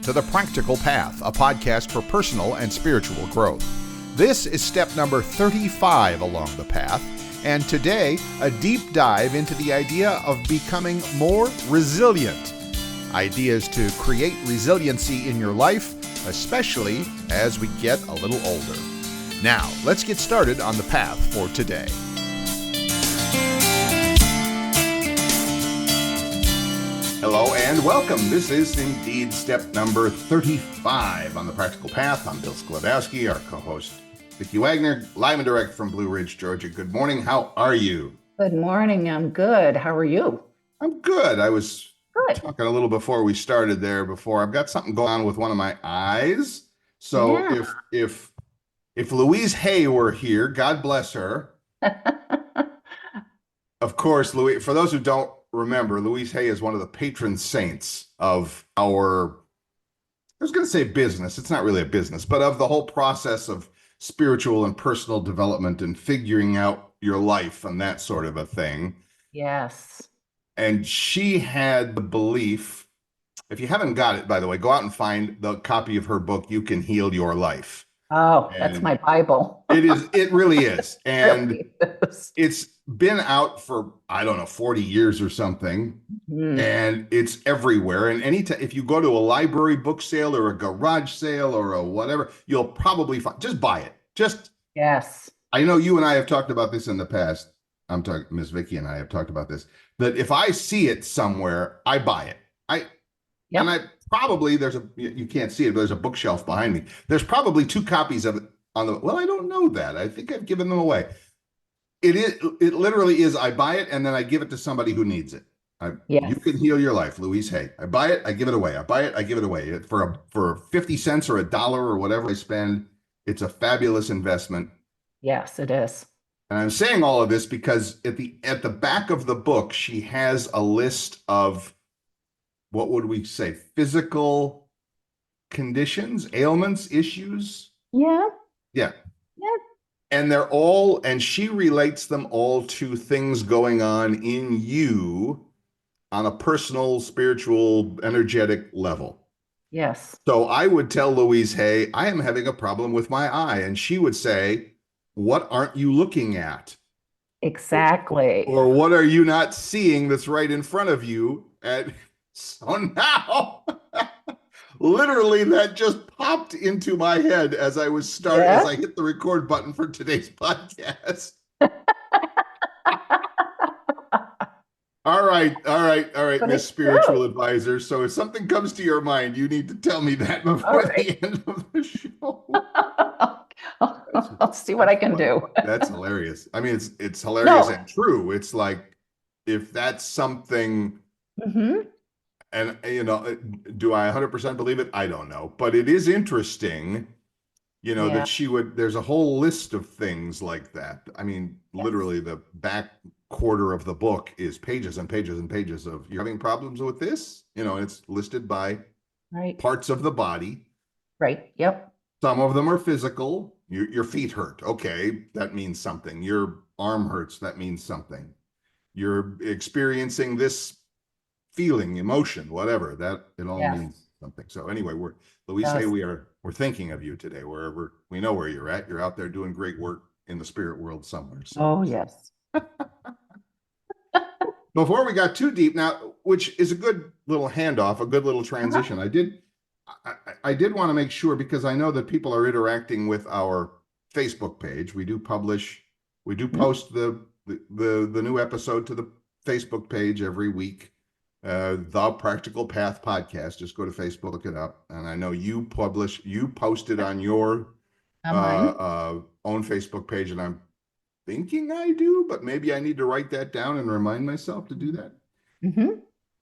to The Practical Path, a podcast for personal and spiritual growth. This is step number 35 along the path, and today, a deep dive into the idea of becoming more resilient. Ideas to create resiliency in your life, especially as we get a little older. Now, let's get started on the path for today. Hello and welcome. This is indeed step number 35 on the Practical Path. I'm Bill Sklodowski, our co-host Vicki Wagoner, live and direct from Blue Ridge, Georgia. Good morning. How are you? Good morning. I'm good. How are you? I'm good. I was talking a little before we started there before. I've got something going on with one of my eyes. So if Louise Hay were here, God bless her. Of course, Louise, for those who don't remember, Louise Hay is one of the patron saints of our, I was going to say business. It's not really a business, but of the whole process of spiritual and personal development and figuring out your life and that sort of a thing. Yes. And she had the belief, if you haven't got it, by the way, go out and find the copy of her book, You Can Heal Your Life. Oh, that's my Bible. It really is. And Really is. it's been out for, 40 years or something. And it's everywhere. And anytime, if you go to a library book sale or a garage sale or a whatever, you'll probably find, just buy it. Yes. I know you and I have talked about this in the past. I'm talking, Miss Vicki and I have talked about this, that if I see it somewhere, I buy it. And I probably, you can't see it, but there's a bookshelf behind me. There's probably 2 copies of it on the, well, I don't know that. I think I've given them away. It literally is, I buy it and then I give it to somebody who needs it. You Can Heal Your Life, Louise Hay. I buy it, I give it away. I buy it, I give it away. For 50 cents or $1 or whatever I spend, it's a fabulous investment. Yes, it is. And I'm saying all of this because at the back of the book, she has a list of, what would we say, physical conditions, ailments, issues? Yeah. And she relates them all to things going on in you on a personal, spiritual, energetic level. Yes. So I would tell Louise Hay, I am having a problem with my eye. And she would say, what aren't you looking at? Exactly. Or what are you not seeing that's right in front of you? And so now, literally, that just popped into my head as I was as I hit the record button for today's podcast. All right, Miss Spiritual Advisor. So if something comes to your mind, you need to tell me that before the end of the show. I'll see what I can do. That's hilarious. I mean, it's hilarious and true. It's like, if that's something, and do I 100% believe it? I don't know, but it is interesting, that there's a whole list of things like that. I mean, literally the back quarter of the book is pages and pages and pages of, you're having problems with this, and it's listed by parts of the body. Right. Yep. Some of them are physical. Your feet hurt. Okay, that means something. Your arm hurts. That means something. You're experiencing this feeling, emotion, whatever. That it all means something. So anyway, Louise Hay, we're thinking of you today. Wherever we know where you're at, you're out there doing great work in the spirit world somewhere. So. Oh yes. Before we got too deep now, which is a good little handoff, a good little transition. I did want to make sure, because I know that people are interacting with our Facebook page. We do post the new episode to the Facebook page every week. The Practical Path Podcast. Just go to Facebook, look it up. And I know you posted on your own Facebook page, and I'm thinking I do, but maybe I need to write that down and remind myself to do that.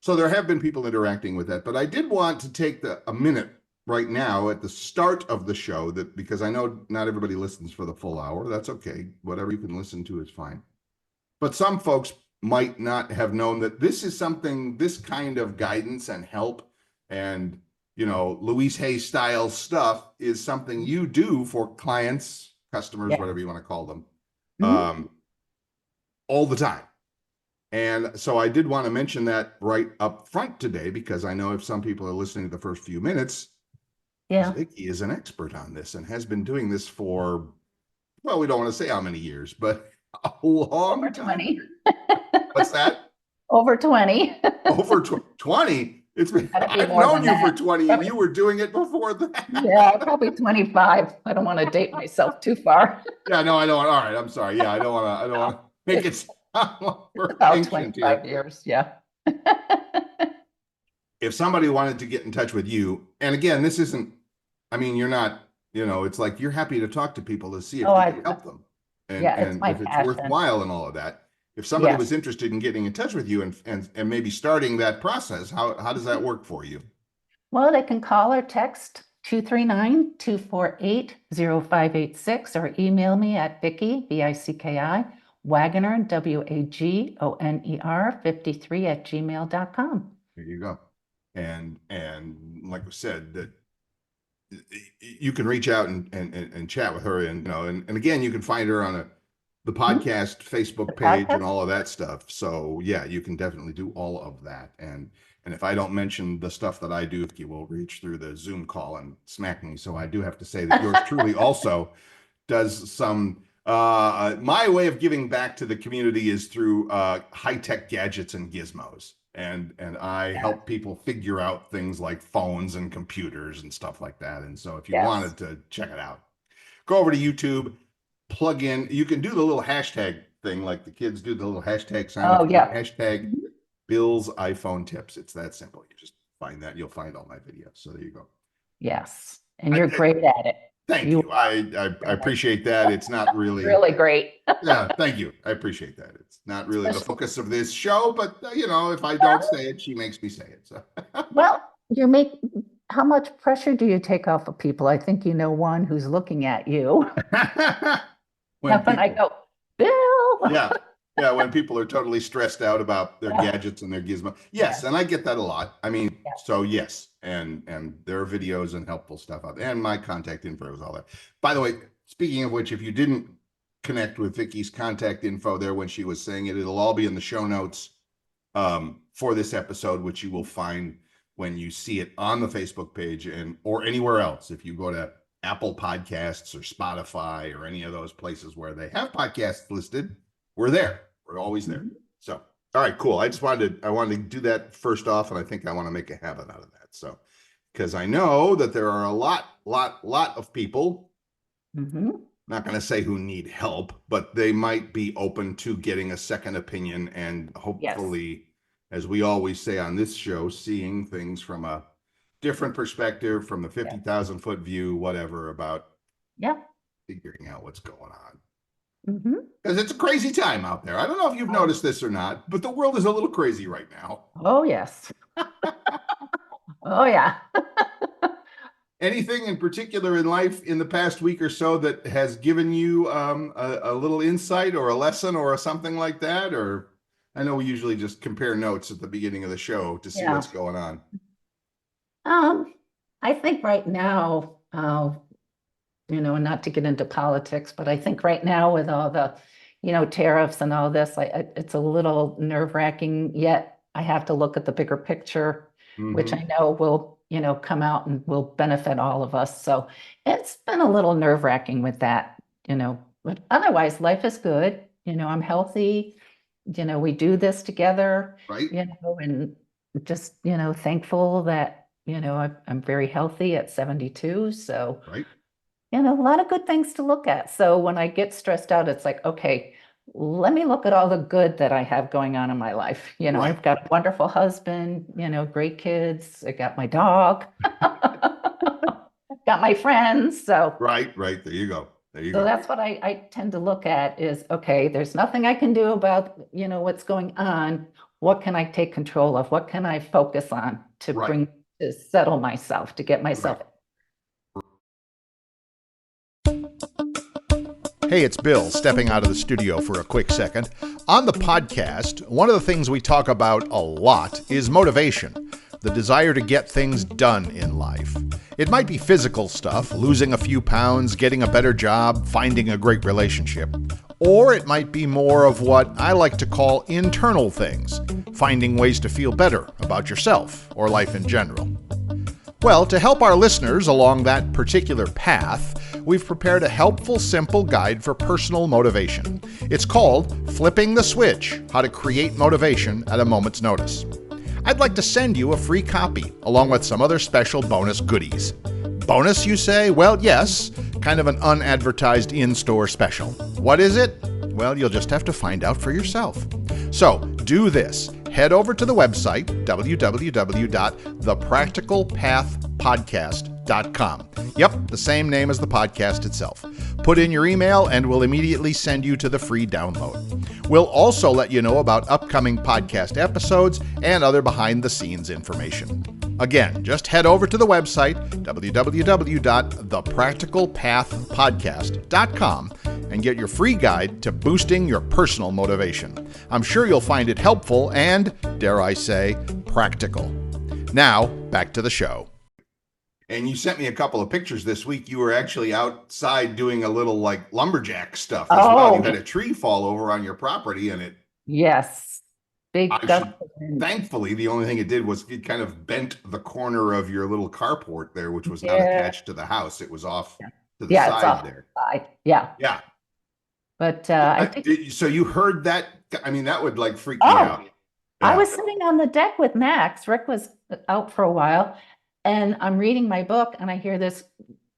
So there have been people interacting with that, but I did want to take a minute right now at the start of the show, because I know not everybody listens for the full hour. That's okay. Whatever you can listen to is fine. But some folks might not have known that this is something, this kind of guidance and help and, Louise Hay style stuff is something you do for clients, customers, whatever you want to call them, all the time. And so I did want to mention that right up front today, because I know if some people are listening to the first few minutes, Yeah. Vicki is an expert on this and has been doing this for, well, we don't want to say how many years, but a long Over time. 20. What's that? Over 20. Over 20? It's been, Gotta be I've more known than you for that. 20 and Probably, you were doing it before that. yeah, probably 25. I don't want to date myself too far. Yeah, no, I don't. All right, I'm sorry. Yeah, I don't want to make it It's sound like we're about ancient 25 here. years. Yeah. If somebody wanted to get in touch with you, and again, this isn't, I mean, you're not, it's like you're happy to talk to people to see if Oh, you I, can help them yeah, it's and my if it's passion. worthwhile and all of that. If somebody was Yes. interested in getting in touch with you and maybe starting that process, how does that work for you? Well, they can call or text 239-248-0586 or email me at Vicki, Vicki, Wagoner, Wagoner, 53 @gmail.com. There you go. And like we said, that you can reach out and chat with her, and and again, you can find her on the Mhm. podcast The Facebook page and podcast? all of that stuff. So yeah, you can definitely do all of that. And if I don't mention the stuff that I do, you will reach through the Zoom call and smack me. So I do have to say that yours truly also does some. My way of giving back to the community is through high-tech gadgets and gizmos, and I Yes. help people figure out things like phones and computers and stuff like that. And so if you Yes. wanted to check it out, go over to YouTube, plug in. You can do the little hashtag thing like the kids do, the little hashtag sign. If Oh, you do yeah. hashtag Mhm. Bill's iPhone tips, it's that simple. You just find that, you'll find all my videos. So there you go. Yes. And I, you're I, great at it. thank You you. I are appreciate that. It's not really. really great. Yeah, thank you. I appreciate that. It's not really the Especially, focus of this show, but if I don't say it, she makes me say it. So well, how much pressure do you take off of people? I think you know one who's looking at you. when And when I people, go, Bill. yeah, yeah, when people are totally stressed out about their Yeah. gadgets and their gizmo. Yeah. Yes, and I get that a lot. I mean, Yeah. so yes, and there are videos and helpful stuff out there, and my contact info is all that. By the way, speaking of which, if you didn't connect with Vicki's contact info there when she was saying it, it'll all be in the show notes for this episode, which you will find when you see it on the Facebook page and or anywhere else. If you go to Apple Podcasts or Spotify or any of those places where they have podcasts listed, we're there. We're always there. Mhm. So, all right, cool. I wanted to do that first off, and I think I want to make a habit out of that. So, because I know that there are a lot of people, Mhm. not going to say who need help, but they might be open to getting a second opinion and Yes. hopefully, as we always say on this show, seeing things from a different perspective, from the 50,000-foot view, whatever, about Yeah. figuring out what's going on. Mhm. Because it's a crazy time out there. I don't know if you've Oh, noticed this or not, but the world is a little crazy right now. oh, yes. Oh, yeah. Anything in particular in life in the past week or so that has given you a little insight or a lesson or something like that? Or I know we usually just compare notes at the beginning of the show to see Yeah. what's going on. I think right now, not to get into politics, but I think right now with all the, tariffs and all this, it's a little nerve-wracking, yet I have to look at the bigger picture, which I Mm-hmm. know will, come out and will benefit all of us. So it's been a little nerve-wracking with that, but otherwise life is good. I'm healthy. We do this together, Right? and just, thankful that, I'm very healthy at 72. So, Right? a lot of good things to look at. So when I get stressed out, it's like, okay, let me look at all the good that I have going on in my life. Right. I've got a wonderful husband, great kids. I got my dog, got my friends. So, Right. Right. There you go. There you so go. that's what I tend to look at is, okay, there's nothing I can do about, what's going on. What can I take control of? What can I focus on Right. to settle myself, to get myself. Right. Hey, it's Bill stepping out of the studio for a quick second. On the podcast, one of the things we talk about a lot is motivation, the desire to get things done in life. It might be physical stuff, losing a few pounds, getting a better job, finding a great relationship. Or it might be more of what I like to call internal things, finding ways to feel better about yourself or life in general. Well, to help our listeners along that particular path, we've prepared a helpful, simple guide for personal motivation. It's called Flipping the Switch: How to Create Motivation at a Moment's Notice. I'd like to send you a free copy, along with some other special bonus goodies. Bonus, you say? Well, yes, kind of an unadvertised in-store special. What is it? Well, you'll just have to find out for yourself. So, do this. Head over to the website, www.thepracticalpathpodcast.com. Yep, the same name as the podcast itself. Put in your email and we'll immediately send you to the free download. We'll also let you know about upcoming podcast episodes and other behind-the-scenes information. Again, just head over to the website, www.thepracticalpathpodcast.com, and get your free guide to boosting your personal motivation. I'm sure you'll find it helpful and, dare I say, practical. Now, back to the show. And you sent me a couple of pictures this week. You were actually outside doing a little like lumberjack stuff as well. You had a tree fall over on your property and it. Yes. Big gust. Thankfully, the only thing it did was it kind of bent the corner of your little carport there, which was not attached to the house. It was off to the side there. Yeah. Yeah. But I think so. You heard that? I mean, that would like freak me out. Yeah. I was sitting on the deck with Max. Rick was out for a while, and I'm reading my book, and I hear this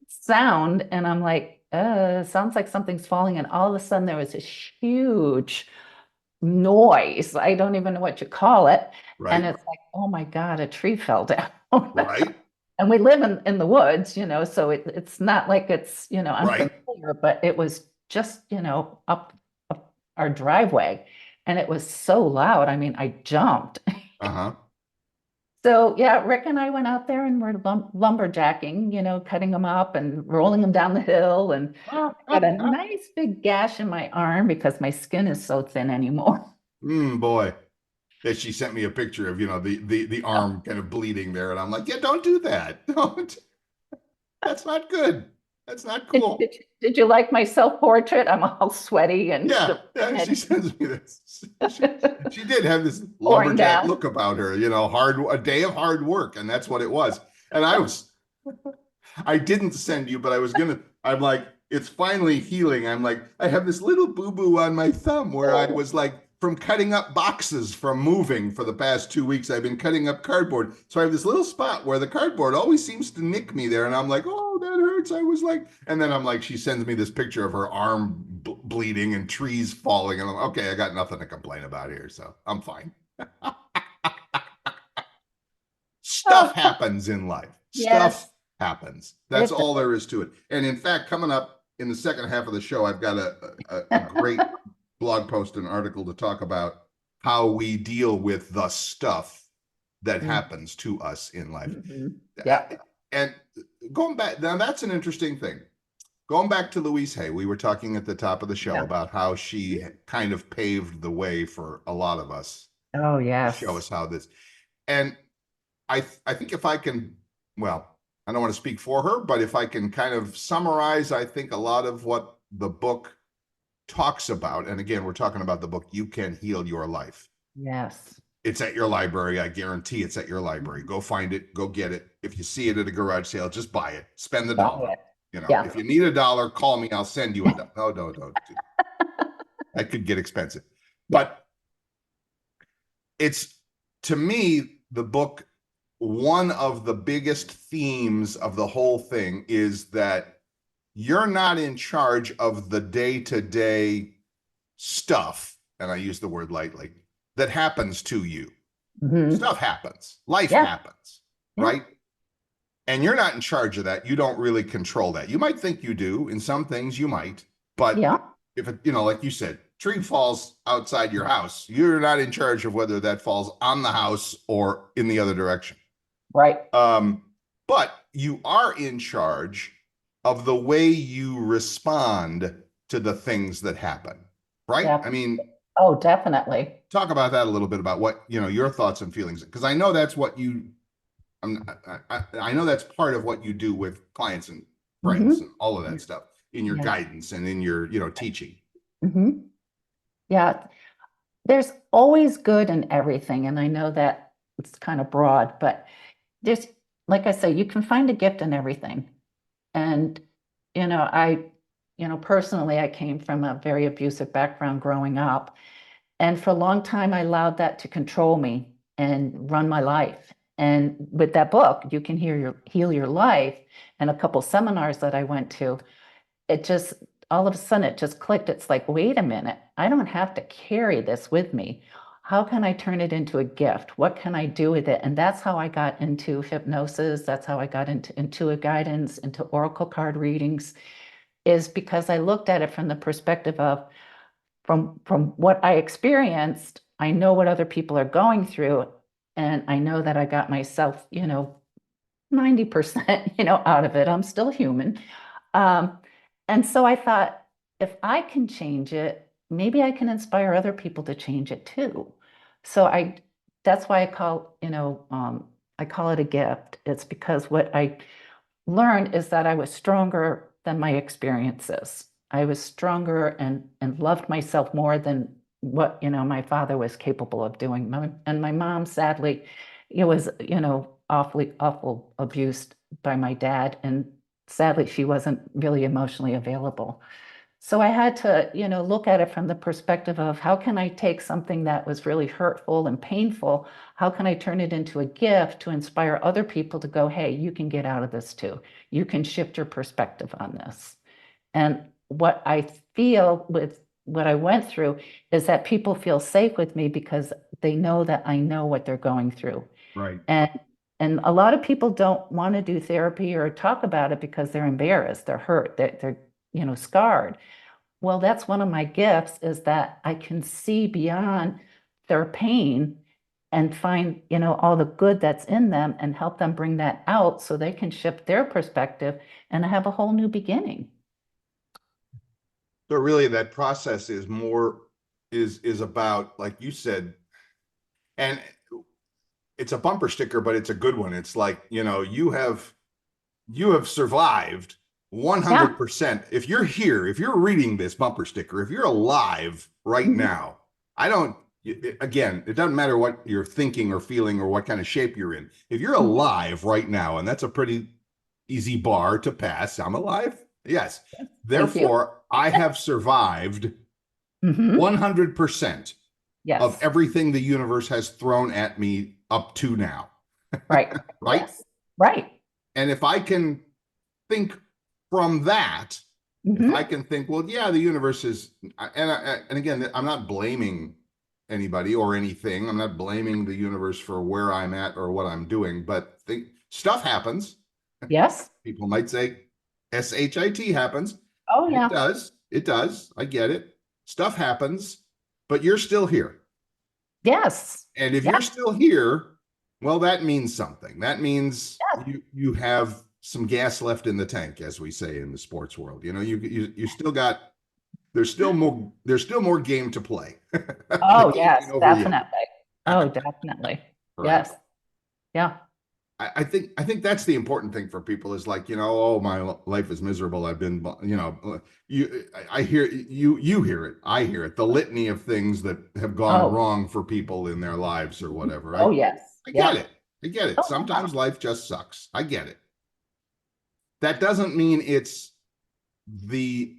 sound, and I'm like, sounds like something's falling. And all of a sudden, there was this huge noise. I don't even know what you call it. Right. And it's like, oh my God, a tree fell down. Right. And we live in the woods, so it's not like it's, unfamiliar, but it was just, up our driveway. And it was so loud. I mean, I jumped. Uh-huh. So yeah, Rick and I went out there and we're lumberjacking, cutting them up and rolling them down the hill. And I got a nice big gash in my arm because my skin is so thin anymore. Boy. That she sent me a picture of, the arm kind of bleeding there. And I'm like, yeah, don't do that. Don't. That's not good. That's not cool. Did you like my self-portrait? I'm all sweaty and she sends me this. She did have this lumberjack look about her, a day of hard work, and that's what it was. And I didn't send you, but I'm like, it's finally healing. I'm like, I have this little boo-boo on my thumb where I was like, from cutting up boxes from moving for the past 2 weeks, I've been cutting up cardboard. So I have this little spot where the cardboard always seems to nick me there. And I'm like, oh, that hurts. I was like, and then I'm like, she sends me this picture of her arm bleeding and trees falling. And I'm like, okay, I got nothing to complain about here. So I'm fine. Stuff happens in life. Stuff happens. That's all there is to it. And in fact, coming up in the second half of the show, I've got a great blog post and article to talk about how we deal with the stuff that happens to us in life. Yeah. And going back, now that's an interesting thing. Going back to Louise Hay, we were talking at the top of the show about how she kind of paved the way for a lot of us. Oh, yes. Show us how this. And I think if I can, well, I don't want to speak for her, but if I can kind of summarize, I think a lot of what the book talks about, and again, we're talking about the book, You Can Heal Your Life. Yes. It's at your library. I guarantee it's at your library. Go find it. Go get it. If you see it at a garage sale, just buy it. Spend the $1. If you need $1, call me. I'll send you $1. No, don't. That could get expensive. But it's, to me, the book, one of the biggest themes of the whole thing is that you're not in charge of the day-to-day stuff, and I use the word lightly, that happens to you. Stuff happens. Life happens, right? And you're not in charge of that. You don't really control that. You might think you do. In some things you might. But if it, like you said, tree falls outside your house, you're not in charge of whether that falls on the house or in the other direction. Right. But you are in charge of the way you respond to the things that happen, right? I mean, oh, definitely. Talk about that a little bit, about what, your thoughts and feelings, because I know that's what I know that's part of what you do with clients and friends and all of that stuff in your guidance and in your, teaching. Yeah. There's always good in everything. And I know that it's kind of broad, but like I say, you can find a gift in everything. And, personally, I came from a very abusive background growing up. And for a long time, I allowed that to control me and run my life. And with that book, You Can Heal Your Life, and a couple seminars that I went to, it just, all of a sudden, it just clicked. It's like, wait a minute, I don't have to carry this with me. How can I turn it into a gift? What can I do with it? And that's how I got into hypnosis. That's how I got into intuitive guidance, into oracle card readings, is because I looked at it from the perspective of, from what I experienced, I know what other people are going through, and I know that I got myself, 90%, out of it. I'm still human. Um, and so I thought, if I can change it, maybe I can inspire other people to change it too. So that's why I call it a gift. It's because what I learned is that I was stronger than my experiences. I was stronger and loved myself more than what, my father was capable of doing. And my mom, sadly, was, awful abused by my dad. And sadly, she wasn't really emotionally available. So I had to, look at it from the perspective of, how can I take something that was really hurtful and painful? How can I turn it into a gift to inspire other people to go, hey, you can get out of this too. You can shift your perspective on this. And what I feel with what I went through is that people feel safe with me because they know that I know what they're going through. Right. And a lot of people don't want to do therapy or talk about it because they're embarrassed, they're hurt, they're scarred. Well, that's one of my gifts, is that I can see beyond their pain and find, all the good that's in them and help them bring that out so they can shift their perspective and have a whole new beginning. So really that process is more, is about, like you said, and it's a bumper sticker, but it's a good one. It's like, you have survived Yeah. 100%. If you're here, if you're reading this bumper sticker, if you're alive right Mhm. now, again, it doesn't matter what you're thinking or feeling or what kind of shape you're in. If you're Mhm. alive right now, and that's a pretty easy bar to pass, I'm alive. Yes. Thank you. Therefore, I have survived Mhm. 100% of Yes. everything the universe has thrown at me up to now. Right. Right. Yes. Right. And if I can think from that, if I Mhm. can think, well, yeah, the universe is, and again, I'm not blaming anybody or anything. I'm not blaming the universe for where I'm at or what I'm doing, but stuff happens. Yes. People might say SHIT happens. Oh, It yeah. does. It does. I get it. Stuff happens, but you're still here. Yes. And if you're Yes. still here, well, that means something. That means Yes. you have some gas left in the tank, as we say in the sports world. You still got, there's still more game to play. The Oh, game yes, ain't over yet. definitely. Oh, definitely. Right. Yes. Yeah. I think that's the important thing for people, is like, oh, my life is miserable. I've been, I hear you hear it. I hear it. The litany of things that have gone Oh, wrong for people in their lives or whatever. oh, yes. I get Yep. it. I get it. Oh, yeah. Sometimes life just sucks. I get it. That doesn't mean it's the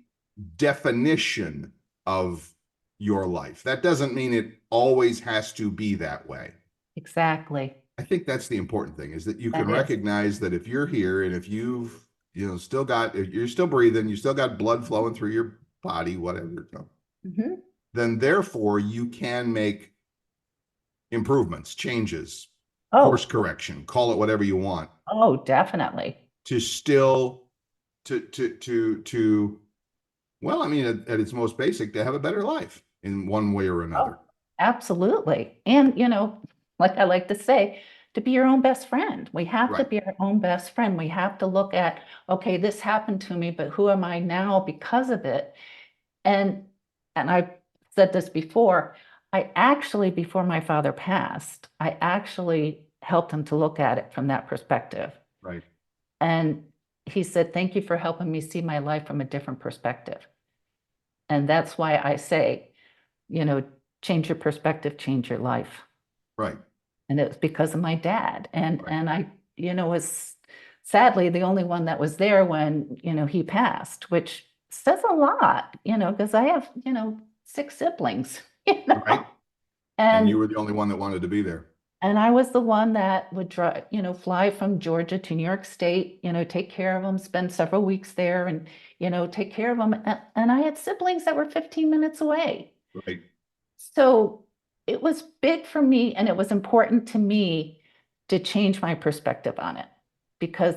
definition of your life. That doesn't mean it always has to be that way. Exactly. I think that's the important thing, is that you can That is. recognize that if you're here and if if you're still breathing, you still got blood flowing through your body, whatever, Mhm. then therefore you can make improvements, changes, course Oh, correction, call it whatever you want, oh, definitely. to still to well, I mean, at its most basic, to have a better life in one way or Oh, another. absolutely. And, like I like to say, to be your own best friend. We have to Right. be our own best friend. We have to look at, okay, this happened to me, but who am I now because of it? And I've said this before, I actually, before my father passed, I actually helped him to look at it from that perspective. Right. And he said, thank you for helping me see my life from a different perspective. And that's why I say, you know, change your perspective, change your life. Right. And it was because of my dad. Right. And I, was sadly the only one that was there when, he passed, which says a lot, because I have, 6 siblings, Right. And you and were the only one that wanted to be there. and I was the one that would drive, fly from Georgia to New York State, take care of them, spend several weeks there and, take care of them. And I had siblings that were 15 minutes away. Right. So it was big for me, and it was important to me to change my perspective on it, because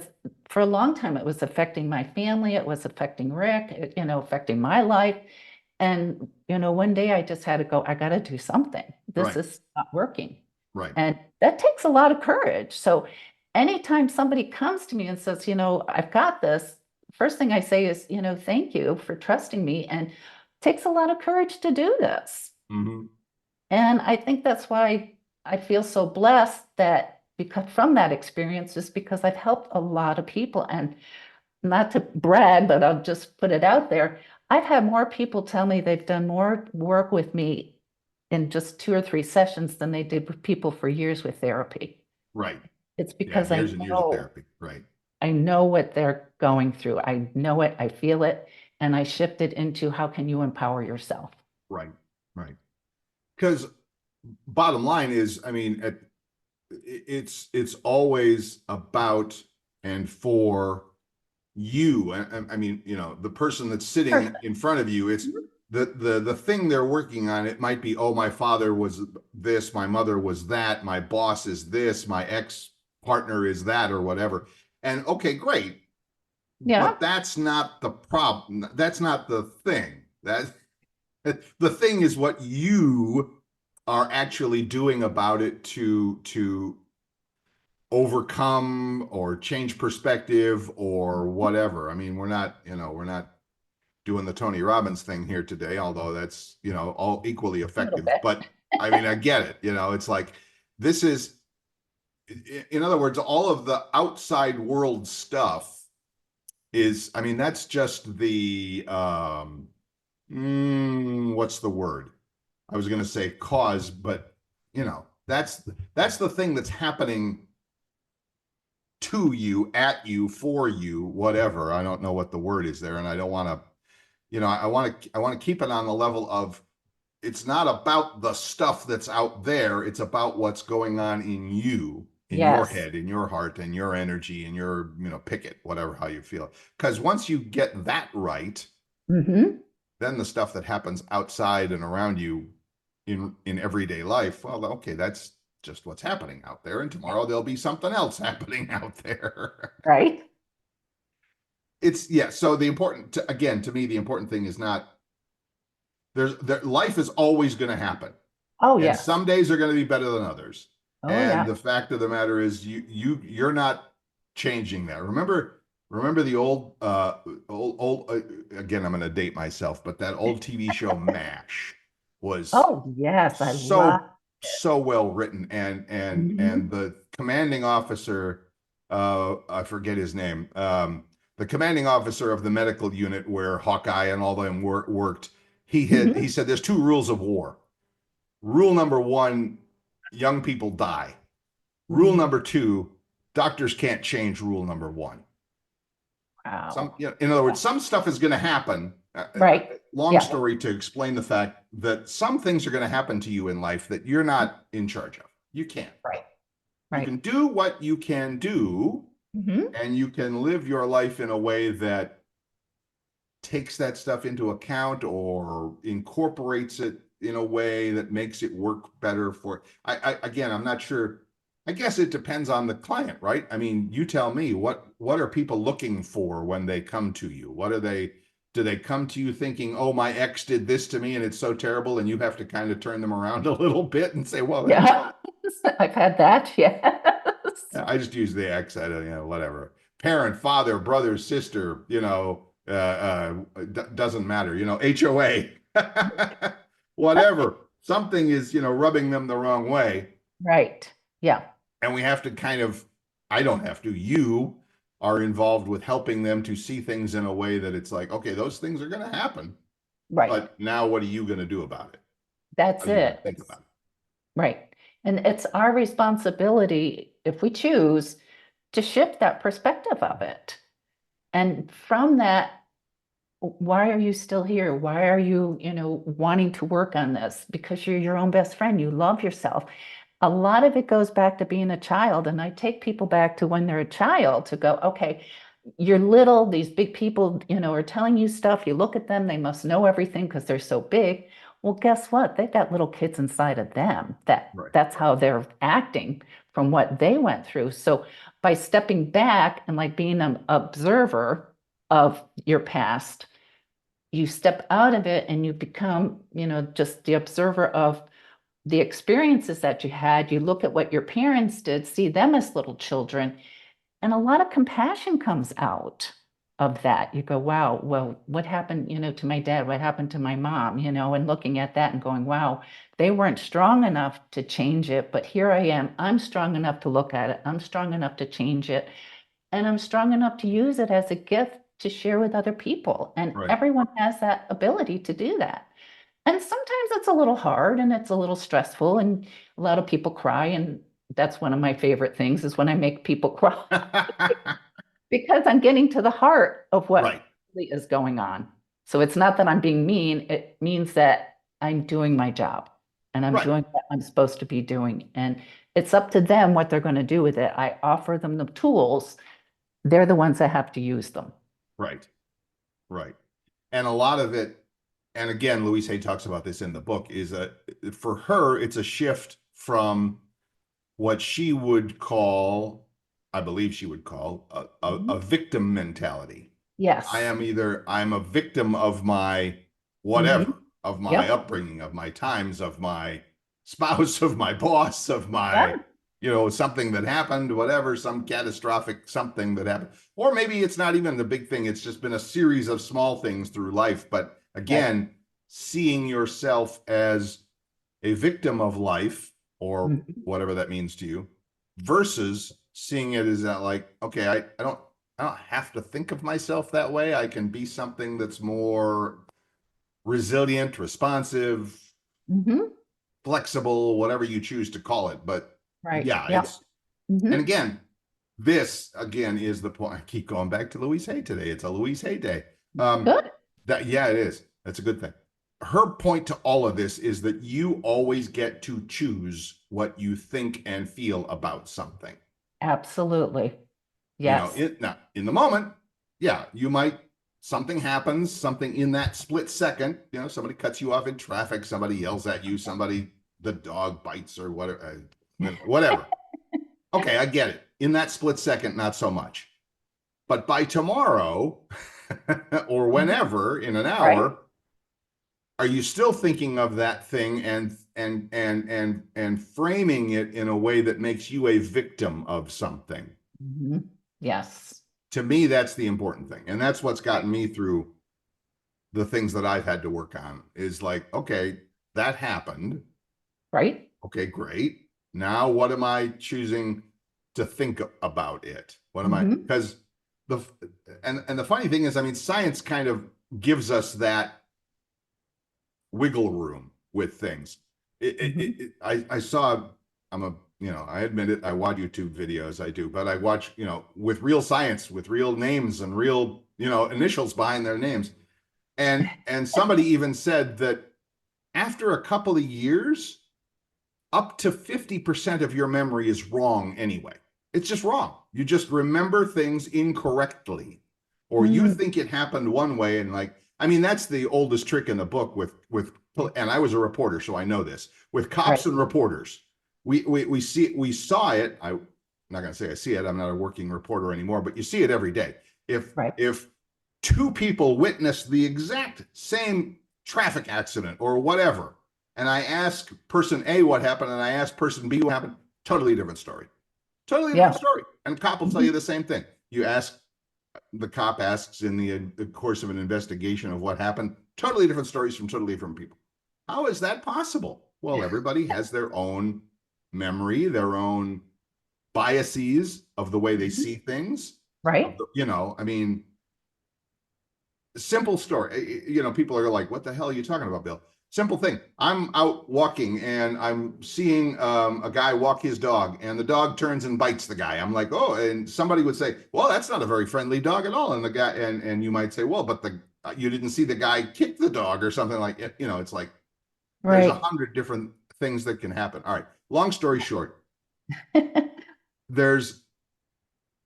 for a long time it was affecting my family, it was affecting Rick, affecting my life. And, one day I just had to go, I got to do something. This Right. is not working. Right. And that takes a lot of courage. So anytime somebody comes to me and says, I've got this, first thing I say is, thank you for trusting me. And it takes a lot of courage to do this. Mm-hmm. And I think that's why I feel so blessed that, because from that experience, is because I've helped a lot of people. And not to brag, but I'll just put it out there. I've had more people tell me they've done more work with me in just 2 or 3 sessions than they did with people for years with therapy. Right. It's Yeah, because years and years of therapy. Right. I know what they're going through. I know it, I feel it, and I shift it into how can you empower yourself? Right. Right. Because bottom line is, I mean, it's always about and for you. I mean, the person that's sitting Perfect. in front of you, it's the thing they're working on. It might be, oh, my father was this, my mother was that, my boss is this, my ex partner is that, or whatever. And okay, great. Yeah. But that's not the problem. That's not the thing. The thing is what you are actually doing about it to overcome or change perspective or whatever. I mean, we're not doing the Tony Robbins thing here today, although that's, all equally effective. But I mean, I get it. It's like, this is, in other words, all of the outside world stuff is, I mean, that's just the, what's the word? I was going to say cause, but that's the thing that's happening to you, at you, for you, whatever. I don't know what the word is there, and I don't want to, I want to keep it on the level of, it's not about the stuff that's out there. It's about what's going on in you, in your Yes. head, in your heart, and your energy, and your, pick it, whatever, how you feel. Because once you get that right, Mm-hmm. then the stuff that happens outside and around you in everyday life, well, okay, that's just what's happening out there. And tomorrow there'll be something else happening out there. Right. So the important, again, to me, the important thing is not, life is always going to happen. Oh, And yes. some days are going to be better than others. Oh, And yeah. the fact of the matter is you're not changing that. Remember the old again, I'm going to date myself, but that old TV show MASH was Oh, yes. I love so well written, and Mhm. the commanding officer, I forget his name, the commanding officer of the medical unit where Hawkeye and all them worked, he Mhm. said there's 2 rules of war. Rule number 1, young people die. Rule Mhm. number 2, doctors can't change rule number 1. Wow. In other words, some stuff is going to happen. Right. Long Yeah. story to explain the fact that some things are going to happen to you in life that you're not in charge of. You can't. Right. You Right. can do what you can do, Mhm. and you can live your life in a way that takes that stuff into account or incorporates it in a way that makes it work better for. Again, I'm not sure. I guess it depends on the client, right? I mean, you tell me, what are people looking for when they come to you? What are they? Do they come to you thinking, oh, my ex did this to me and it's so terrible, and you have to kind of turn them around a little bit and say, well, that's, Yeah. I've had that. Yes. I just use the ex, whatever. Parent, father, brother, sister, doesn't matter, HOA, whatever. Something is, rubbing them the wrong way. Right. Yeah. And we have to kind of, I don't have to, you are involved with helping them to see things in a way that it's like, okay, those things are going to happen. Right. But now what are you going to do about it? That's How are you going it. to think about it? Right. And it's our responsibility, if we choose, to shift that perspective of it. And from that, why are you still here? Why are you, wanting to work on this? Because you're your own best friend. You love yourself. A lot of it goes back to being a child. And I take people back to when they're a child to go, okay, you're little, these big people, are telling you stuff. You look at them, they must know everything because they're so big. Well, guess what? They've got little kids inside of them Right. that's how they're acting from what they went through. So by stepping back and like being an observer of your past, you step out of it and you become, just the observer of the experiences that you had. You look at what your parents did, see them as little children, and a lot of compassion comes out of that. You go, wow, well, what happened, to my dad? What happened to my mom? And looking at that and going, wow, they weren't strong enough to change it, but here I am. I'm strong enough to look at it. I'm strong enough to change it. And I'm strong enough to use it as a gift to share with other people. And Right. everyone has that ability to do that. And sometimes it's a little hard and it's a little stressful, and a lot of people cry. And that's one of my favorite things, is when I make people cry, because I'm getting to the heart of what Right. really is going on. So it's not that I'm being mean. It means that I'm doing my job and I'm Right. doing what I'm supposed to be doing. And it's up to them what they're going to do with it. I offer them the tools. They're the ones that have to use them. Right. Right. And a lot of it, and again, Louise Hay talks about this in the book, is for her, it's a shift from what she would call, I believe she would call, a victim mentality. Yes. I'm a victim of my whatever, of my Yep. upbringing, of my times, of my spouse, of my boss, of my, Yeah. something that happened, whatever, some catastrophic something that happened. Or maybe it's not even the big thing. It's just been a series of small things through life. But again, seeing yourself as a victim of life, or whatever that means to you, versus seeing it as that, like, okay, I don't have to think of myself that way. I can be something that's more resilient, responsive, Mhm. flexible, whatever you choose to call it. But Right. yeah, Yep. and Mhm. again, this again is the point. I keep going back to Louise Hay today. It's a Louise Hay day. Good. Yeah, it is. That's a good thing. Her point to all of this is that you always get to choose what you think and feel about something. Absolutely. Yes. Now in the moment, yeah, something happens, something in that split second, somebody cuts you off in traffic, somebody yells at you, the dog bites or whatever, whatever. Okay, I get it. In that split second, not so much. But by tomorrow or whenever, in an Right. hour, are you still thinking of that thing and framing it in a way that makes you a victim of something? Mhm. Yes. To me, that's the important thing. And that's what's gotten me through the things that I've had to work on, is like, okay, that happened. Right. Okay, great. Now what am I choosing to think about it? What am I, Mhm. because the funny thing is, I mean, science kind of gives us that wiggle room with things. I saw, I admit it, I watch YouTube videos, I do, but I watch, with real science, with real names and real, initials behind their names. And somebody even said that after a couple of years, up to 50% of your memory is wrong anyway. It's just wrong. You just remember things incorrectly, or you Mm. think it happened one way. And like, I mean, that's the oldest trick in the book and I was a reporter, so I know this, with cops Right. and reporters. We saw it. I'm not going to say I see it. I'm not a working reporter anymore, but you see it every day. Right. If two people witness the exact same traffic accident or whatever, and I ask person A what happened, and I ask person B what happened, totally different story. Totally different Yeah. story. And cop will tell you Mhm. the same thing. The cop asks in the course of an investigation of what happened, totally different stories from totally different people. How is that possible? Well, everybody has their own memory, their own biases of the way they see things. Right. I mean, simple story. People are like, what the hell are you talking about, Bill? Simple thing. I'm out walking and I'm seeing a guy walk his dog, and the dog turns and bites the guy. I'm like, oh, and somebody would say, well, that's not a very friendly dog at all. And the guy, and you might say, well, but you didn't see the guy kick the dog or something like it. You know, it's like there's 100 different things that can happen. All right. Long story short,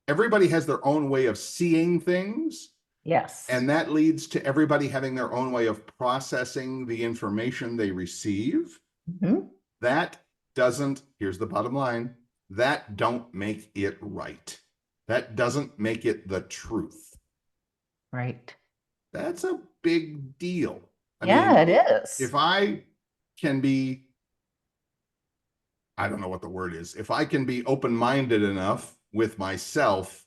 everybody has their own way of seeing things. Yes. And that leads to everybody having their own way of processing the information they receive. Mm-hmm. That doesn't, here's the bottom line, that don't make it right. That doesn't make it the truth. Right. That's a big deal. I mean, it is. If I can be, I don't know what the word is, if I can be open-minded enough with myself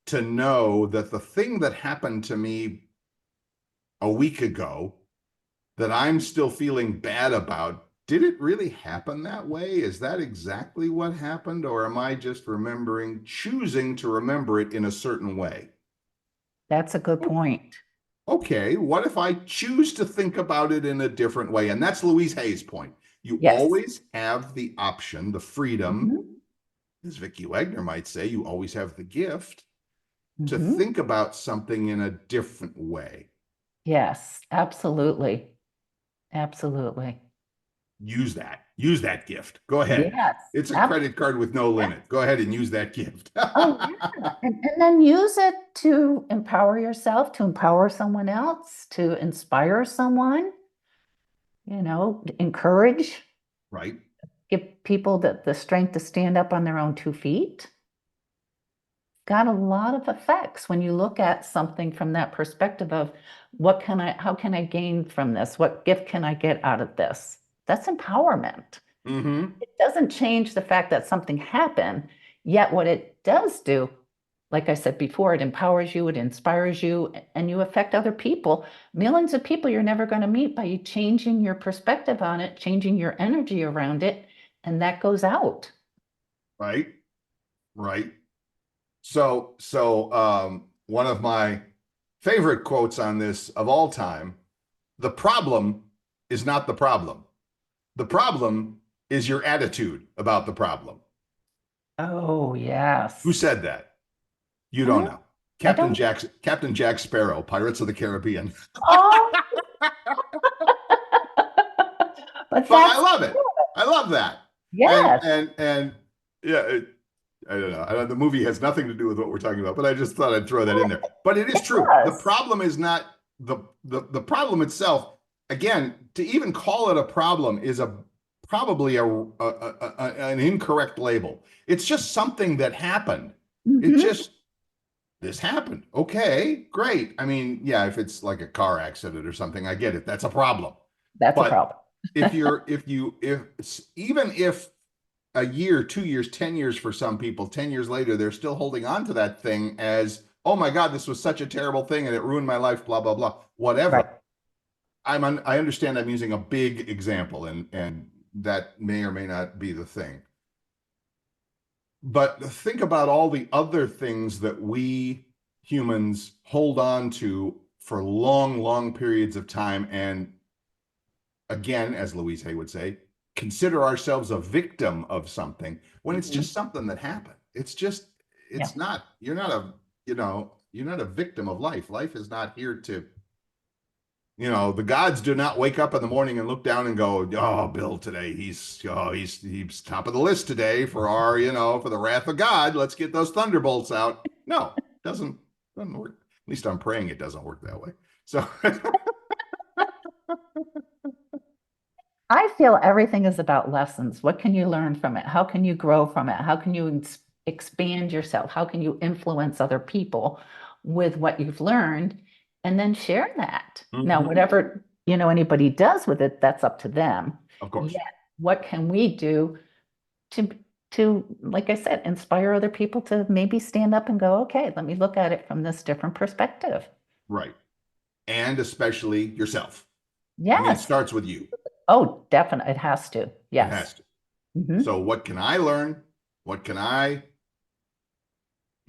to know that the thing that happened to me a week ago that I'm still feeling bad about, did it really happen that way? Is that exactly what happened? Or am I just choosing to remember it in a certain way? That's a good point. Okay, what if I choose to think about it in a different way? And that's Louise Hay's point. You always have the option, the freedom, as Vicki Wagoner might say, you always have the gift to think about something in a different way. Yes, absolutely. Absolutely. Use that gift. Go ahead. Yes, it's a credit card with no limit. Go ahead and use that gift. Oh, yeah. And then use it to empower yourself, to empower someone else, to inspire someone, encourage. Right. Give people the strength to stand up on their own 2 feet. Got a lot of effects when you look at something from that perspective of how can I gain from this? What gift can I get out of this? That's empowerment. It doesn't change the fact that something happened, yet what it does do, like I said before, it empowers you, it inspires you, and you affect other people. Millions of people you're never going to meet by you changing your perspective on it, changing your energy around it, and that goes out. Right. So one of my favorite quotes on this of all time, the problem is not the problem. The problem is your attitude about the problem. Oh, yes. Who said that? You don't know. Captain Jack Sparrow, Pirates of the Caribbean. Oh. But I love it. I love that. Yes. And yeah, I don't know. The movie has nothing to do with what we're talking about, but I just thought I'd throw that in there. But it is true. The problem is not the problem itself. Again, to even call it a problem is probably an incorrect label. It's just something that happened. This happened. Okay, great. I mean, yeah, if it's like a car accident or something, I get it. That's a problem. That's a problem. Even if a year, 2 years, 10 years for some people, 10 years later, they're still holding on to that thing as, oh my God, this was such a terrible thing and it ruined my life, blah, blah, blah, whatever. Right. I understand I'm using a big example and that may or may not be the thing. But think about all the other things that we humans hold on to for long, long periods of time. And again, as Louise Hay would say, consider ourselves a victim of something when it's just something that happened. You're not a victim of life. Life is not here to, the gods do not wake up in the morning and look down and go, oh, Bill today, he's top of the list today for for the wrath of God. Let's get those thunderbolts out. No, it doesn't work. At least I'm praying it doesn't work that way. So I feel everything is about lessons. What can you learn from it? How can you grow from it? How can you expand yourself? How can you influence other people with what you've learned? And then share that. Now, whatever, anybody does with it, that's up to them. Of course. Yet, what can we do to, like I said, inspire other people to maybe stand up and go, okay, let me look at it from this different perspective. Right. And especially yourself. Yes. I mean, it starts with you. Oh, definitely. It has to. Yes. It has to. So what can I learn? What can I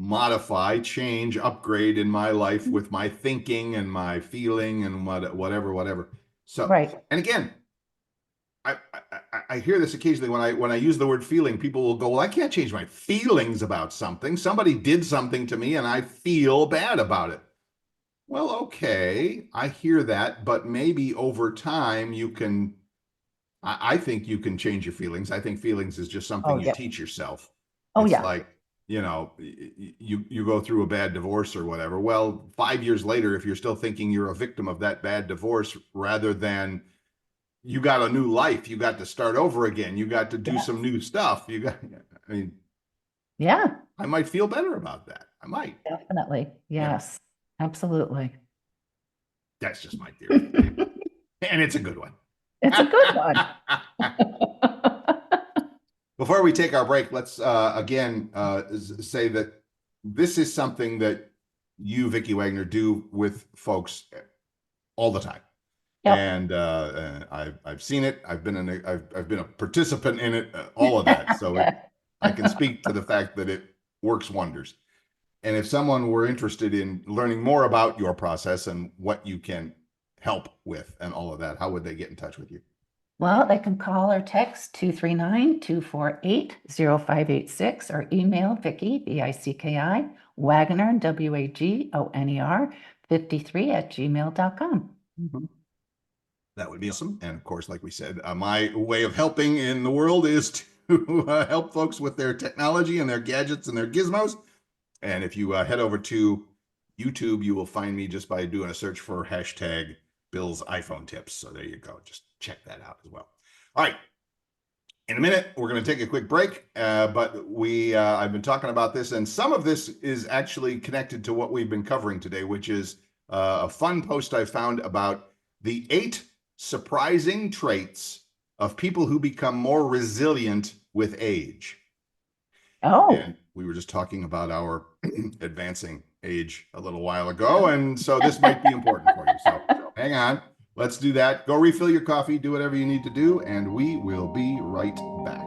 modify, change, upgrade in my life with my thinking and my feeling and whatever. So, right. And again, I hear this occasionally when I use the word feeling. People will go, "Well, I can't change my feelings about something. Somebody did something to me, and I feel bad about it." Well, okay, I hear that, but maybe over time you can. I think you can change your feelings. I think feelings is just Oh, something you yeah. teach yourself. Oh, It's yeah. like, you go through a bad divorce or whatever. Well, 5 years later, if you're still thinking you're a victim of that bad divorce rather than you got a new life, you got to start over again, you got to do Yeah. some new stuff. I mean, Yeah, I might feel better about that. I might. definitely. Yeah, Yes, absolutely. that's just my theory. And it's a good one. It's a good one. Before we take our break, let's again say that this is something that you, Vicki Wagoner, do with folks all the time. Yep. And I've seen it. I've been a participant in it. All of that. So I can speak to the fact that it works wonders. And if someone were interested in learning more about your process and what you can help with and all of that, how would they get in touch with you? Well, they can call or text 239-248-0586 or email Vicki, Vicki, Wagoner, Wagoner, 53 @gmail.com. That would be awesome. And of course, like we said, my way of helping in the world is to help folks with their technology and their gadgets and their gizmos. And if you head over to YouTube, you will find me just by doing a search for hashtag Bill's iPhone tips. So there you go. Just check that out as well. All right. In a minute, we're going to take a quick break, but I've been talking about this, and some of this is actually connected to what we've been covering today, which is a fun post I found about the 8 surprising traits of people who become more resilient with age. Oh, And we were just talking about our advancing age a little while ago, and so this might be important for you. So hang on. Let's do that. Go refill your coffee, do whatever you need to do, and we will be right back.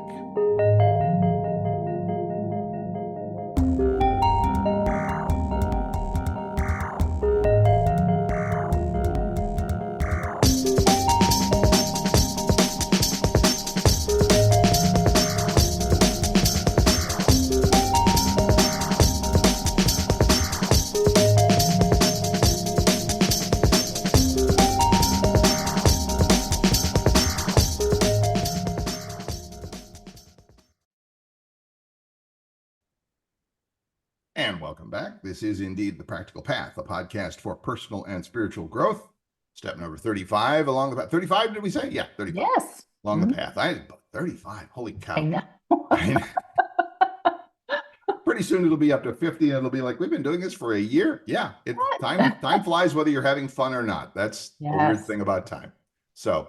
And welcome back. This is indeed The Practical Path, a podcast for personal and spiritual growth. Step number 35 along the path. 35, did we say? Yeah, 35. yes. Along the path. 35. Holy cow. I know. Pretty soon it'll be up to 50 and it'll be like, we've been doing this for a year. Yeah, time flies whether you're having fun or not. That's a weird Yes. thing about time. So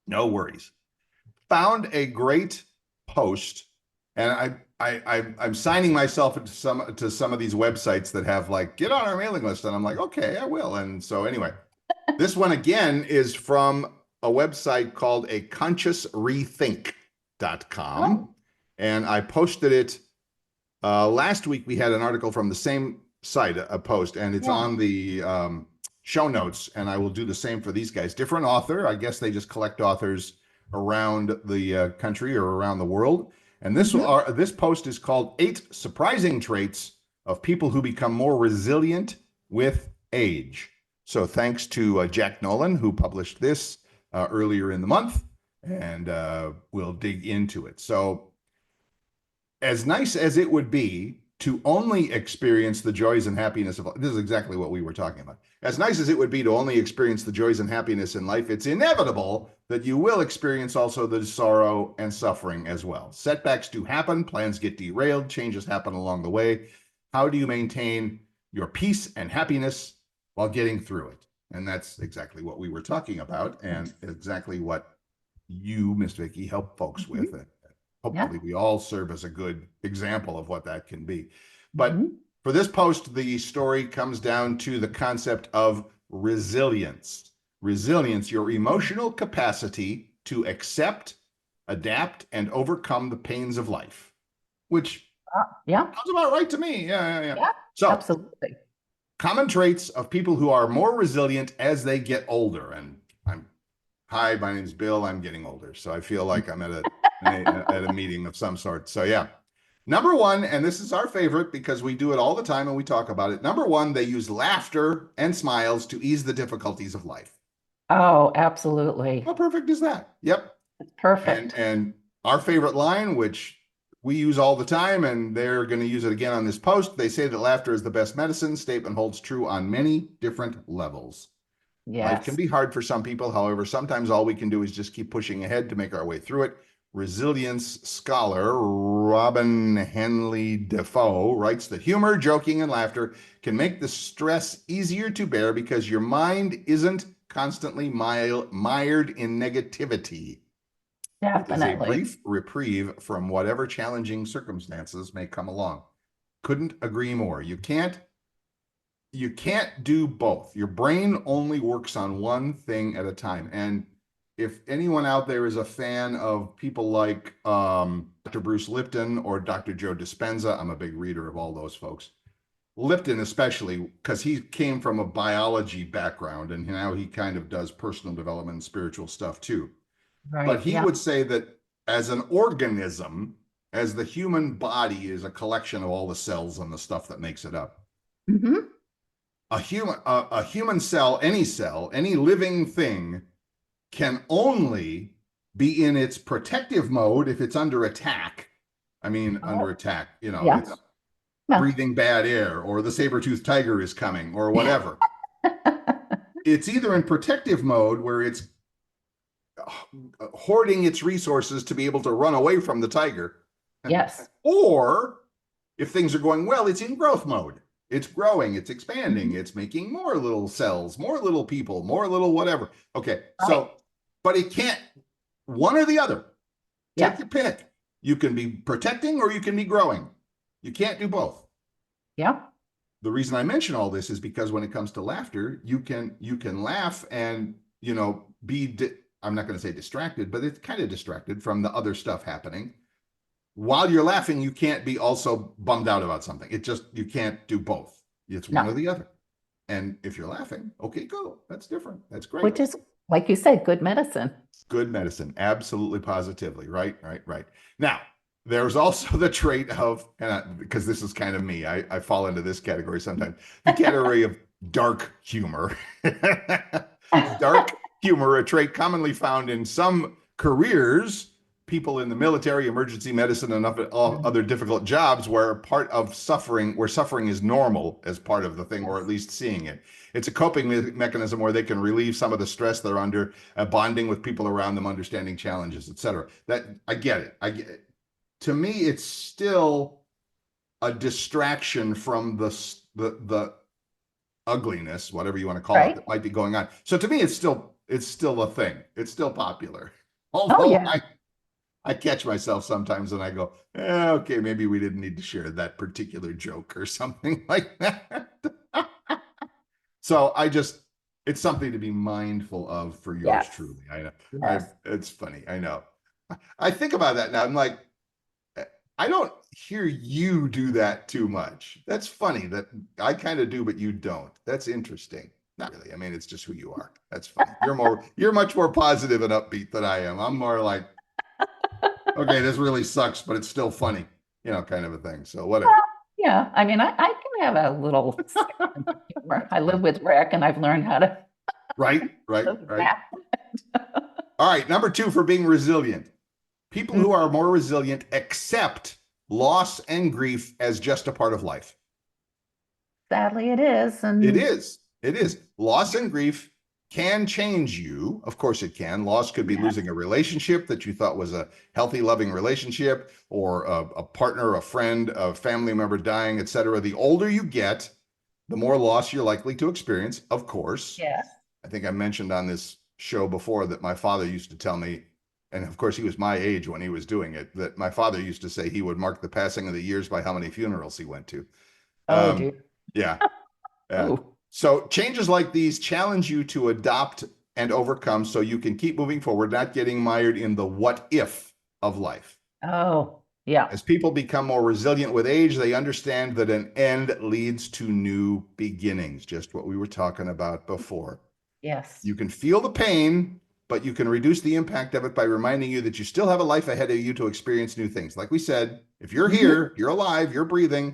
no worries. Found a great post, and I'm signing myself into some of these websites that have like, get on our mailing list, and I'm like, okay, I will. And so anyway, this one again is from a website called a consciousrethink.com, and I posted it last week. We had an article from the same site, a post, and it's on the show notes, and I will do the same for these guys. Different author. I guess they just collect authors around the country or around the world. And this post is called 8 Surprising Traits of People Who Become More Resilient with Age. So thanks to Jack Nollan, who published this earlier in the month, and we'll dig into it. So as nice as it would be to only experience the joys and happiness of life, this is exactly what we were talking about. As nice as it would be to only experience the joys and happiness in life, it's inevitable that you will experience also the sorrow and suffering as well. Setbacks do happen, plans get derailed, changes happen along the way. How do you maintain your peace and happiness while getting through it? And that's exactly what we were talking about, and exactly what you, Miss Vicki, help folks with. Hopefully we all serve as a good example of what that can be. But for this post, the story comes down to the concept of resilience. Resilience, your emotional capacity to accept, adapt, and overcome the pains of life, which sounds about right to me. Yeah. So, absolutely. Common traits of people who are more resilient as they get older. And I'm hi, my name's Bill. I'm getting older. So I feel like I'm at a meeting of some sort. So yeah. Number one, and this is our favorite because we do it all the time and we talk about it. Number one, they use laughter and smiles to ease the difficulties of life. Oh, absolutely. How perfect is that? Yep. Perfect. And our favorite line, which we use all the time, and they're going to use it again on this post. They say that laughter is the best medicine. Statement holds true on many different levels. Life can Yes. be hard for some people. However, sometimes all we can do is just keep pushing ahead to make our way through it. Resilience scholar Robin Henley Defoe writes that humor, joking, and laughter can make the stress easier to bear because your mind isn't constantly mired in negativity. It is a Definitely. brief reprieve from whatever challenging circumstances may come along. Couldn't agree more. You can't do both. Your brain only works on one thing at a time. And if anyone out there is a fan of people like Dr. Bruce Lipton or Dr. Joe Dispenza, I'm a big reader of all those folks. Lipton especially, because he came from a biology background and now he kind of does personal development and spiritual stuff too. But Right. he Yeah. would say that as an organism, as the human body is a collection of all the cells and the stuff that makes it up, Hmm. a human cell, any living thing can only be in its protective mode if it's under attack. I mean, under Oh, attack, yeah. it's No. breathing bad air or the saber-toothed tiger is coming or whatever. It's either in protective mode where it's hoarding its resources to be able to run away from the tiger. Yes. Or if things are going well, it's in growth mode. It's growing, it's expanding, Mhm. it's making more little cells, more little people, more little whatever. Okay, Right. so, but it can't, one or the other. Take Yeah. your pick. You can be protecting or you can be growing. You can't do both. Yeah. The reason I mention all this is because when it comes to laughter, you can laugh and I'm not going to say distracted, but it's kind of distracted from the other stuff happening. While you're laughing, you can't be also bummed out about something. You can't do both. It's one or No. the other. And if you're laughing, okay, go. That's different. That's great. Which is, like you said, good medicine. Good medicine. Absolutely, positively. Right. Now, there's also the trait of, because this is kind of me, I fall into this category sometimes, the category of dark humor. Dark humor, a trait commonly found in some careers, people in the military, emergency medicine, and all other difficult jobs where suffering is normal as part of the thing, or at least seeing it. It's a coping mechanism where they can relieve some of the stress they're under, bonding with people around them, understanding challenges, etc. That I get it. To me, it's still a distraction from the ugliness, whatever you want to call it, Right. that might be going on. So to me, it's still a thing. It's still popular. Oh, Although yeah. I catch myself sometimes and I go, okay, maybe we didn't need to share that particular joke or something like that. So it's something to be mindful of for yours Yes. truly. I know. Yes. It's funny. I know. I think about that now. I'm like, I don't hear you do that too much. That's funny that I kind of do, but you don't. That's interesting. Not really. I mean, it's just who you are. That's funny. You're much more positive and upbeat than I am. I'm more like, okay, this really sucks, but it's still funny, kind of a thing. So whatever. Well, yeah. I mean, I can have a little sense of humor. I live with Rick and I've learned how to Right. laugh. All right. Number 2 for being resilient. People who are more resilient accept loss and grief as just a part of life. Sadly, it is. And It is. Loss and grief can change you. Of course it can. Loss could be yeah. losing a relationship that you thought was a healthy, loving relationship, or a partner, a friend, a family member dying, etc. The older you get, the more loss you're likely to experience, of course. Yes. I think I mentioned on this show before that my father used to tell me, and of course he was my age when he was doing it, that my father used to say he would mark the passing of the years by how many funerals he went to. Oh, dear. Yeah. Oh, So changes like these challenge you to adopt and overcome so you can keep moving forward, not getting mired in the what if of life. oh, yeah. As people become more resilient with age, they understand that an end leads to new beginnings, just what we were talking about before. Yes. You can feel the pain, but you can reduce the impact of it by reminding you that you still have a life ahead of you to experience new things. Like we said, if you're here, you're alive, you're breathing,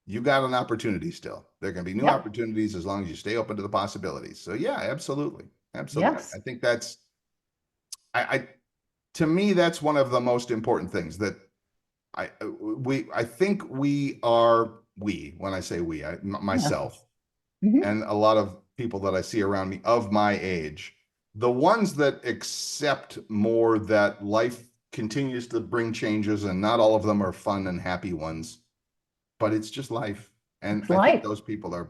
you got an opportunity still. There can be new opportunities as long as you stay open to the possibilities. So yeah, absolutely. Absolutely. Yes. I think that's, to me, that's one of the most important things that I think we are, when I say we, myself and a lot of people that I see around me of my age, the ones that accept more that life continues to bring changes and not all of them are fun and happy ones, but it's just life. And I think those people are,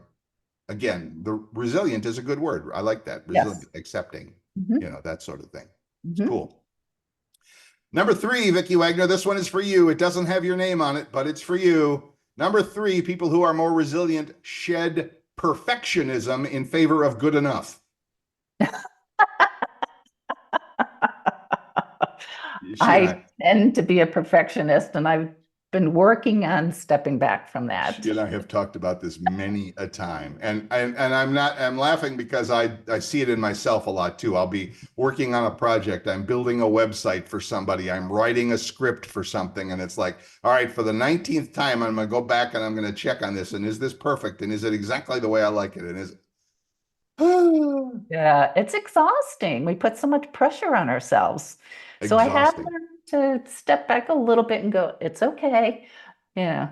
again, the resilient is a good word. I like that. Resilient, accepting, that sort of thing. It's cool. Number 3, Vicki Wagoner, this one is for you. It doesn't have your name on it, but it's for you. Number 3, people who are more resilient shed perfectionism in favor of good enough. I tend to be a perfectionist, and I've been working on stepping back from that. She and I have talked about this many a time, and I'm laughing because I see it in myself a lot too. I'll be working on a project, I'm building a website for somebody, I'm writing a script for something, and it's like, all right, for the 19th time, I'm going to go back and I'm going to check on this, and is this perfect, and is it exactly the way I like it, and is yeah, it's exhausting. We put so much pressure on ourselves. So I have learned to step back a little bit and go, it's okay. Yeah.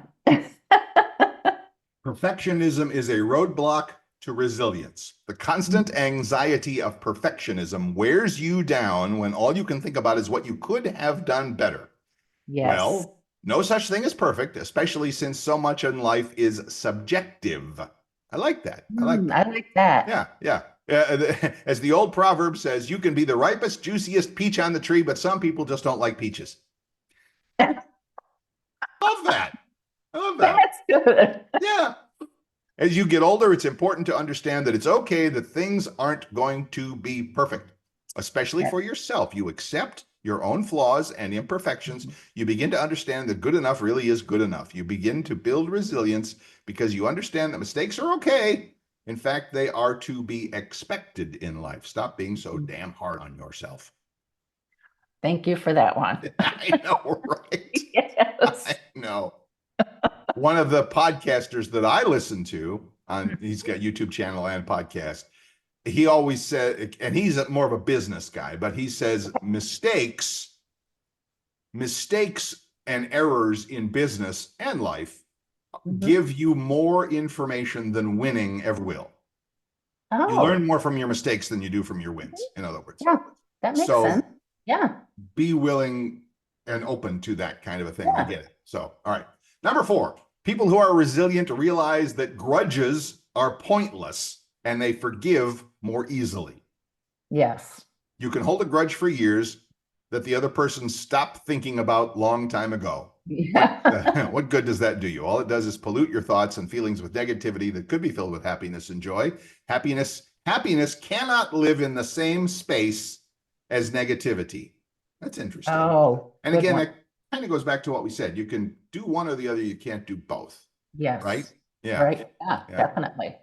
Perfectionism is a roadblock to resilience. The constant anxiety of perfectionism wears you down when all you can think about is what you could have done better. Yes. Well, no such thing as perfect, especially since so much in life is subjective. I like that. I like that. I like that. Yeah, yeah. As the old proverb says, you can be the ripest, juiciest peach on the tree, but some people just don't like peaches. Love that. I love that. That's good. Yeah. As you get older, it's important to understand that it's okay that things aren't going to be perfect, especially for yourself. You accept your own flaws and imperfections. You begin to understand that good enough really is good enough. You begin to build resilience because you understand that mistakes are okay. In fact, they are to be expected in life. Stop being so damn hard on yourself. Thank you for that one. I know, right? Yes. I know. One of the podcasters that I listen to, he's got YouTube channel and podcast, he always said, and he's more of a business guy, but he says mistakes and errors in business and life give you more information than winning ever will. Oh. You learn more from your mistakes than you do from your wins, in other words. Yeah, that makes sense. Yeah. Be willing and open to that kind of a thing. I get it. So, all right. Number 4, people who are resilient realize that grudges are pointless and they forgive more easily. Yes. You can hold a grudge for years that the other person stopped thinking about long time ago. Yeah. What good does that do you? All it does is pollute your thoughts and feelings with negativity that could be filled with happiness and joy. Happiness cannot live in the same space as negativity. That's interesting. Oh, and again, that kind of goes back to what we said. You can do one or the other. You can't do both. Yes. Right? Yeah. Right. Yeah, definitely.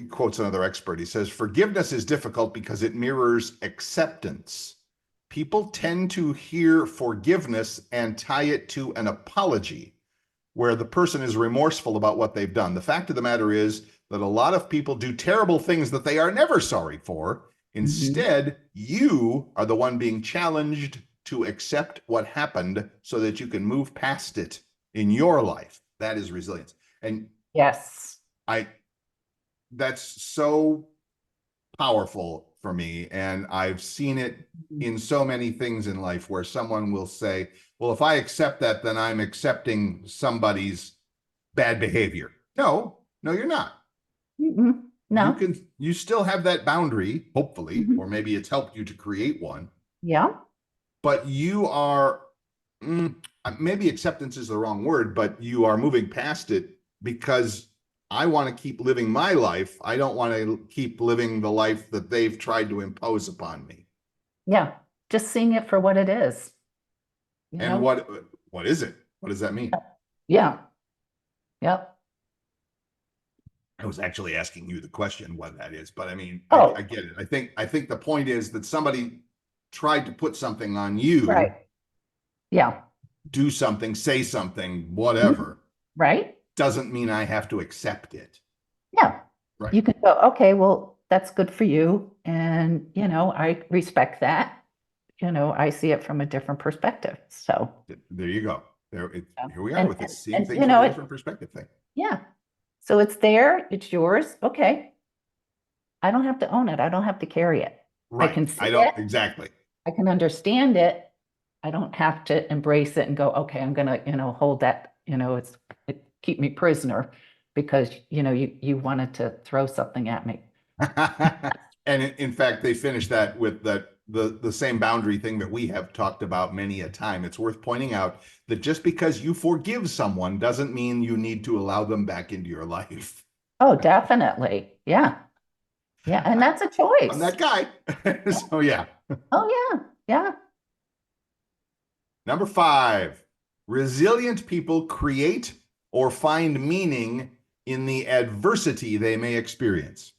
Quotes another expert. He says, forgiveness is difficult because it mirrors acceptance. People tend to hear forgiveness and tie it to an apology where the person is remorseful about what they've done. The fact of the matter is that a lot of people do terrible things that they are never sorry for. Instead, you are the one being challenged to accept what happened so that you can move past it in your life. That is resilience. And yes, that's so powerful for me. And I've seen it in so many things in life where someone will say, well, if I accept that, then I'm accepting somebody's bad behavior. No, you're not. No. You still have that boundary, hopefully, or maybe it's helped you to create one. Yeah. But you are, maybe acceptance is the wrong word, but you are moving past it because I want to keep living my life. I don't want to keep living the life that they've tried to impose upon me. Yeah. Just seeing it for what it is. And what is it? What does that mean? Yeah. Yep. I was actually asking you the question what that is, but I mean, Oh. I get it. I think the point is that somebody tried to put something on you, Right. Yeah. do something, say something, Mhm. whatever, Right. doesn't mean I have to accept it. Yeah. Right. You can go, okay, well, that's good for you. And, I respect that. I see it from a different perspective. So, There you go. yeah. Here we are and, with and, this seeing and, things from a different perspective thing. yeah. So it's there, it's yours. Okay. I don't have to own it. I don't have to carry it. I Right. can see I don't it. exactly. I can understand it. I don't have to embrace it and go, okay, I'm gonna, hold that, it keep me prisoner because, you wanted to throw something at me. And in fact, they finished that with the same boundary thing that we have talked about many a time. It's worth pointing out that just because you forgive someone doesn't mean you need to allow them back into your life. Oh, definitely. Yeah. Yeah. And that's a I'm choice. that guy. So yeah. Oh, yeah. Yeah. Number 5, resilient people create or find meaning in the adversity they may experience.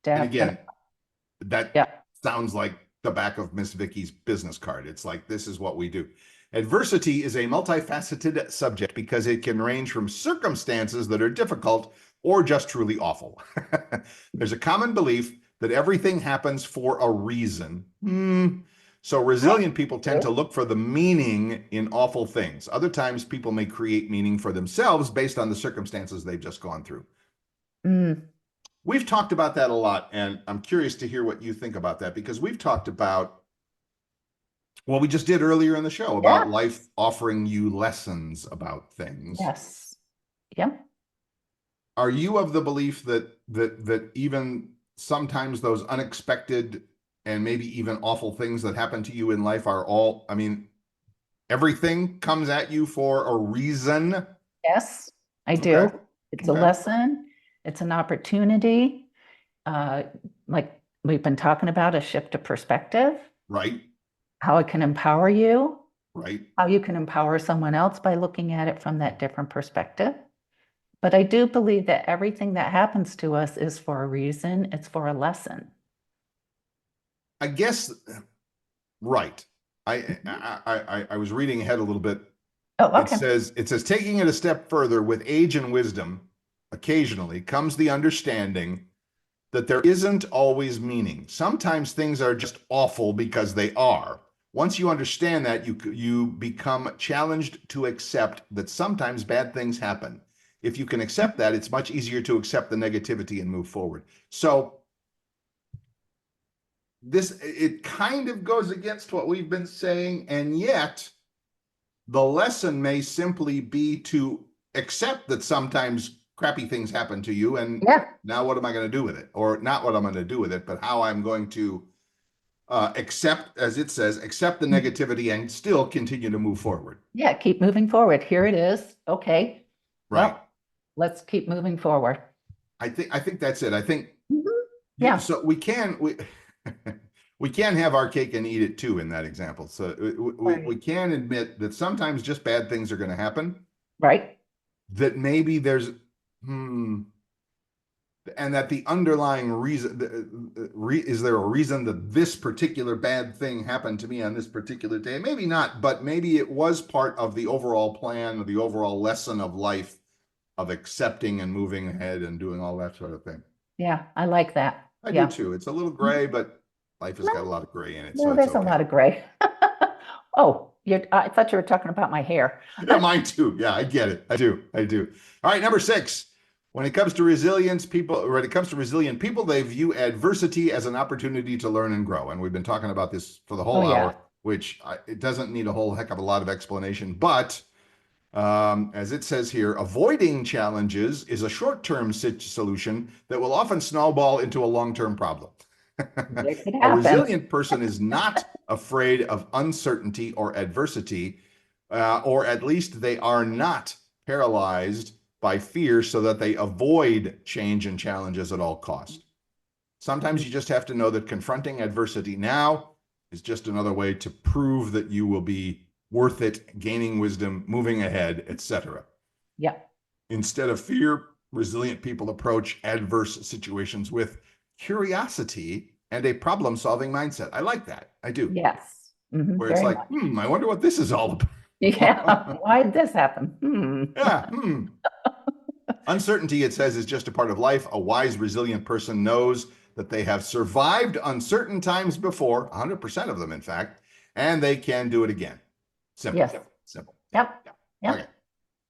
And Definitely. again, that Yeah. sounds like the back of Miss Vicki's business card. It's like, this is what we do. Adversity is a multifaceted subject because it can range from circumstances that are difficult or just truly awful. There's a common belief that everything happens for a reason. So resilient people tend to look for the meaning in awful things. Other times, people may create meaning for themselves based on the circumstances they've just gone through. Mm. We've talked about that a lot, and I'm curious to hear what you think about that, because we've talked about what we just did earlier in the show about Yeah. life offering you lessons about things. Yes. Yeah. Are you of the belief that even sometimes those unexpected and maybe even awful things that happen to you in life are all, I mean, everything comes at you for a reason? Yes, I Okay. do. It's a Okay. lesson. It's an opportunity. Uh, like we've been talking about, a shift of perspective, Right. how it can empower you, Right. how you can empower someone else by looking at it from that different perspective. But I do believe that everything that happens to us is for a reason. It's for a lesson. I guess, right. I was reading ahead a little bit. Oh, It okay. says taking it a step further, with age and wisdom occasionally comes the understanding that there isn't always meaning. Sometimes things are just awful because they are. Once you understand that, you become challenged to accept that sometimes bad things happen. If you can accept that, it's much easier to accept the negativity and move forward. So it kind of goes against what we've been saying, and yet the lesson may simply be to accept that sometimes crappy things happen to you, and Yeah. now what am I going to do with it? Or not what I'm going to do with it, but how I'm going to accept, as it says, accept the negativity and still continue to move forward. Yeah. Keep moving forward. Here it is. Okay. Right. Well, let's keep moving forward. I think that's it. I think Yeah. so we we can have our cake and eat it too in that example. So we can admit that sometimes just bad things are going to happen. Right. That maybe there's and that the underlying reason is there a reason that this particular bad thing happened to me on this particular day? Maybe not, but maybe it was part of the overall plan, or the overall lesson of life, of accepting and moving ahead and doing all that sort of thing. Yeah. I like that. I Yeah. do too. It's a little gray, but life has got a lot of gray in it, so No, it's there's a okay. lot of gray. Oh, I thought you were talking about my hair. Yeah, mine too. Yeah, I get it. I do. All right, number 6. When it comes to resilient people, they view adversity as an opportunity to learn and grow. And we've been talking about this for the whole Oh, yeah. hour, which it doesn't need a whole heck of a lot of explanation. But as it says here, avoiding challenges is a short-term solution that will often snowball into a long-term problem. It could A happen. resilient person is not afraid of uncertainty or adversity, or at least they are not paralyzed by fear so that they avoid change and challenges at all costs. Sometimes you just have to know that confronting adversity now is just another way to prove that you will be worth it, gaining wisdom, moving ahead, etc. Yeah. Instead of fear, resilient people approach adverse situations with curiosity and a problem-solving mindset. I like that. I do. Yes. Where it's Very like, much. I wonder what this is all about. Yeah. Why did this happen? Yeah. Uncertainty, it says, is just a part of life. A wise, resilient person knows that they have survived uncertain times before, 100% of them, in fact, and they can do it again. Simple. Yes. Simple. Yep. Yep. Okay.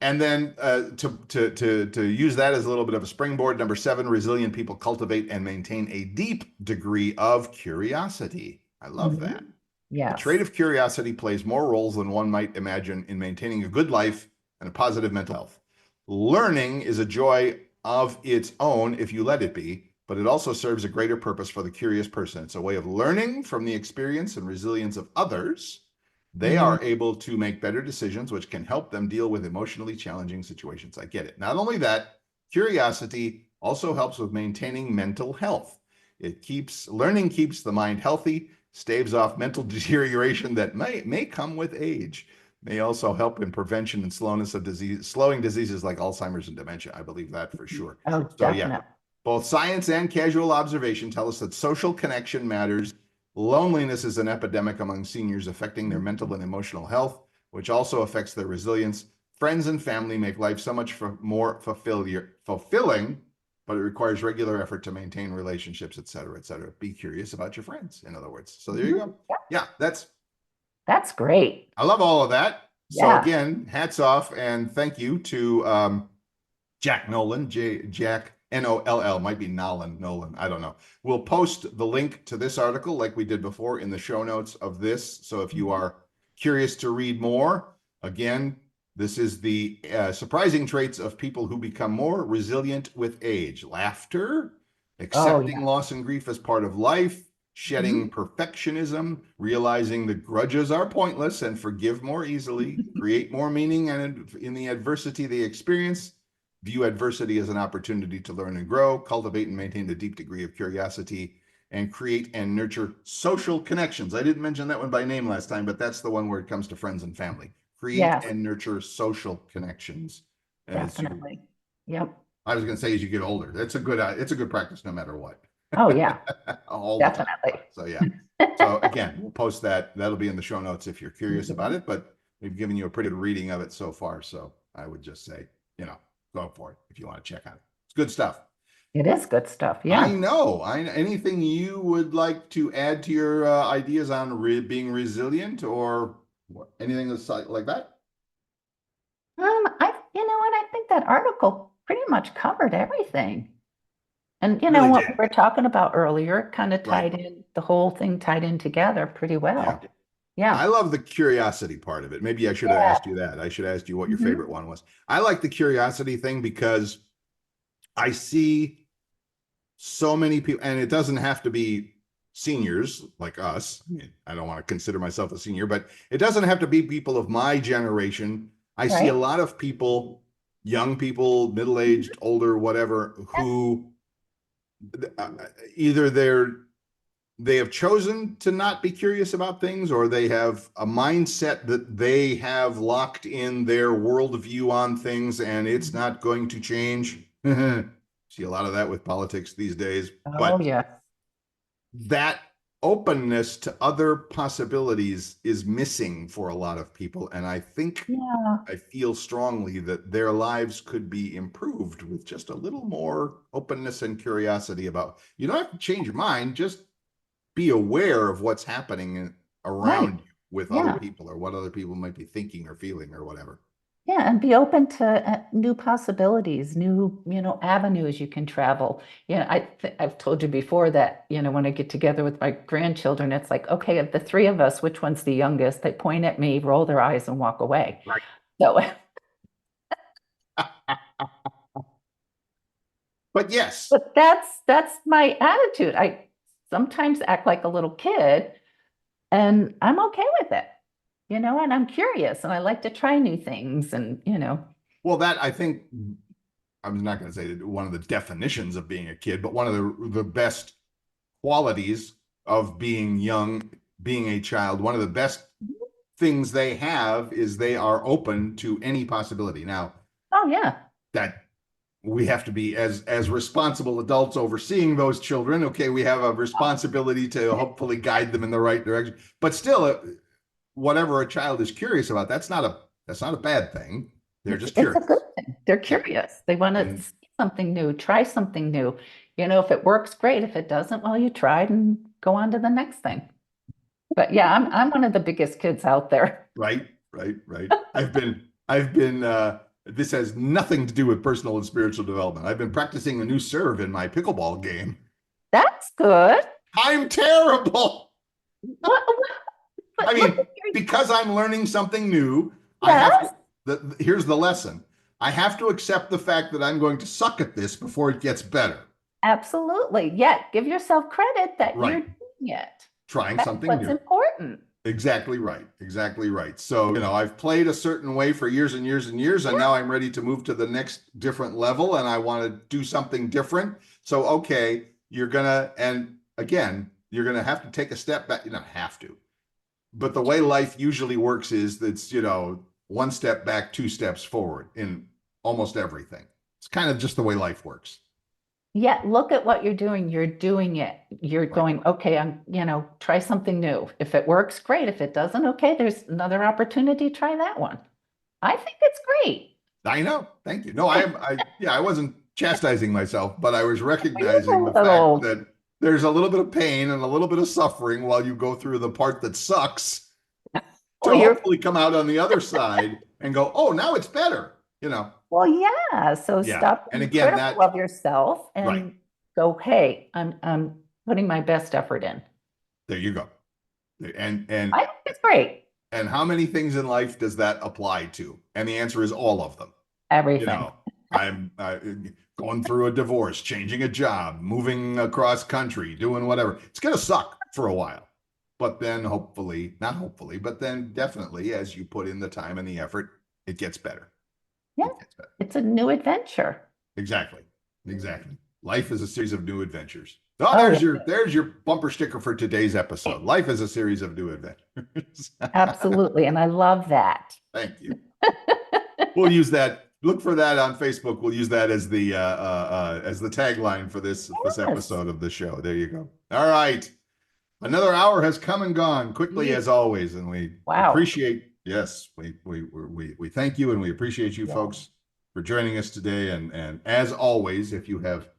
And then to use that as a little bit of a springboard, number 7, resilient people cultivate and maintain a deep degree of curiosity. I love that. The Yes. trait of curiosity plays more roles than one might imagine in maintaining a good life and a positive mental health. Learning is a joy of its own if you let it be, but it also serves a greater purpose for the curious person. It's a way of learning from the experience and resilience of others. They are able to make better decisions, which can help them deal with emotionally challenging situations. I get it. Not only that, curiosity also helps with maintaining mental health. Learning keeps the mind healthy, staves off mental deterioration that may come with age, may also help in prevention and slowing diseases like Alzheimer's and dementia. I believe that for sure. Oh, So definitely. yeah, both science and casual observation tell us that social connection matters. Loneliness is an epidemic among seniors, affecting their mental and emotional health, which also affects their resilience. Friends and family make life so much more fulfilling, but it requires regular effort to maintain relationships, et cetera, et cetera. Be curious about your friends, in other words. So there you go. Yeah, that's great. I love all of that. So Yeah. again, hats off and thank you to Jack Nollan, Jack Noll, might be Nollan, I don't know. We'll post the link to this article like we did before in the show notes of this. So if you are curious to read more, again, this is the surprising traits of people who become more resilient with age. Laughter, accepting loss and grief as part of life, shedding perfectionism, realizing that grudges are pointless and forgive more easily, create more meaning and in the adversity they experience, view adversity as an opportunity to learn and grow, cultivate and maintain a deep degree of curiosity, and create and nurture social connections. I didn't mention that one by name last time, but that's the one where it comes to friends and family. Create and nurture social connections. Definitely. Yep. I was going to say as you get older, it's a good practice no matter what. Oh yeah. All Definitely. the time. So yeah. So again, we'll post that. That'll be in the show notes if you're curious about it, but we've given you a pretty good reading of it so far. So I would just say, go for it if you want to check out it. It's good stuff. It is good stuff. Yeah. I know. Anything you would like to add to your ideas on being resilient or anything like that? I think that article pretty much covered everything. And Really what did. we were talking about earlier kind of Right. tied in, the whole thing tied in together pretty well. Yeah. I love the curiosity part of it. Maybe I should have asked you that. I should have asked you what your favorite one was. I like the curiosity thing because I see so many people, and it doesn't have to be seniors like us. I mean, I don't want to consider myself a senior, but it doesn't have to be people of my generation. I see a lot of people, young people, middle-aged, older, whatever, who either they have chosen to not be curious about things, or they have a mindset that they have locked in their worldview on things and it's not going to change. See a lot of that with politics these days. Oh, yeah. That openness to other possibilities is missing for a lot of people. And I think I feel strongly that their lives could be improved with just a little more openness and curiosity about, you don't have to change your mind, just be aware of what's happening around you with other people or what other people might be thinking or feeling or whatever. Yeah, and be open to new possibilities, new, avenues you can travel. I've told you before that, when I get together with my grandchildren, it's like, okay, of the three of us, which one's the youngest? They point at me, roll their eyes, and walk away. Right. So, but yes, but that's my attitude. I sometimes act like a little kid, and I'm okay with it. And I'm curious and I like to try new things and. Well, that I think, I'm not going to say one of the definitions of being a kid, but one of the best qualities of being young, being a child, one of the best things they have is they are open to any possibility. Now, oh yeah, that we have to be as responsible adults overseeing those children. Okay, we have a responsibility to hopefully guide them in the right direction. But still, whatever a child is curious about, that's not a bad thing. They're just It's a curious. good thing. They're Yeah. curious. They want to And see something new, try something new. If it works, great. If it doesn't, well, you tried and go on to the next thing. But yeah, I'm one of the biggest kids out there. right. I've been this has nothing to do with personal and spiritual development. I've been practicing a new serve in my pickleball game. That's good. I'm terrible. What, I mean, because I'm learning something new, I have to, here's the lesson. I have to accept the fact that I'm going to suck at this before it gets better. Absolutely. Yeah, give yourself credit that Right. you're doing it. Trying That's something what's new. important. Exactly right. Exactly right. So, I've played a certain way for years and years and years, and now I'm ready to move to the next different level, and I want to do something different. So, okay, you're going to have to take a step back. You don't have to. But the way life usually works is that's, one step back, two steps forward in almost everything. It's kind of just the way life works. Yeah, look at what you're doing. You're doing it. You're going, okay, try something new. If it works, great. If it doesn't, okay, there's another opportunity. Try that one. I think it's great. I know. Thank you. No, I wasn't chastising myself, but I was recognizing the little- fact that there's a little bit of pain and a little bit of suffering while you go through the part that sucks to Well, you're- hopefully come out on the other side and go, oh, now it's better, Well, yeah. So Yeah. stop And being again, critical of yourself and Right. go, hey, I'm putting my best effort in. There you go. And I think it's great. and how many things in life does that apply to? And the answer is all of them. Everything. I'm going through a divorce, changing a job, moving across country, doing whatever. It's going to suck for a while. But then not hopefully, but then definitely as you put in the time and the effort, it gets better. Yeah. It gets better. It's a new adventure. Exactly. Life is a series of new adventures. Oh, there's your bumper sticker for today's episode. Life is a series of new adventures. Absolutely. And I love that. Thank you. We'll use that. Look for that on Facebook. We'll use that as the tagline for this episode of the show. There you go. All right. Another hour has come and gone quickly as always, and we appreciate. Yes, we thank you and we appreciate you folks for joining us today. And as always, if you have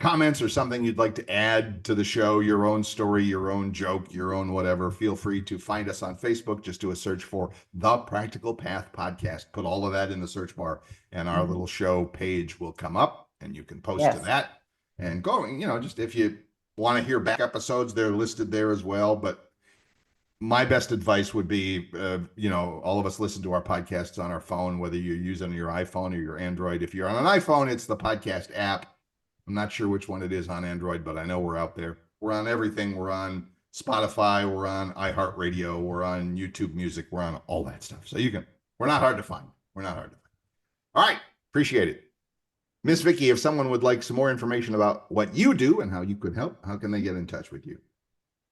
comments or something you'd like to add to the show, your own story, your own joke, your own whatever, feel free to find us on Facebook. Just do a search for The Practical Path Podcast. Put all of that in the search bar and our little show page will come up and you can post to that and going, just if you want to hear back episodes, they're listed there as well. But my best advice would be, all of us listen to our podcasts on our phone, whether you're using your iPhone or your Android. If you're on an iPhone, it's the podcast app. I'm not sure which one it is on Android, but I know we're out there. We're on everything. We're on Spotify. We're on iHeartRadio. We're on YouTube Music. We're on all that stuff. So we're not hard to find. All right. Appreciate it. Miss Vicki, if someone would like some more information about what you do and how you could help, how can they get in touch with you?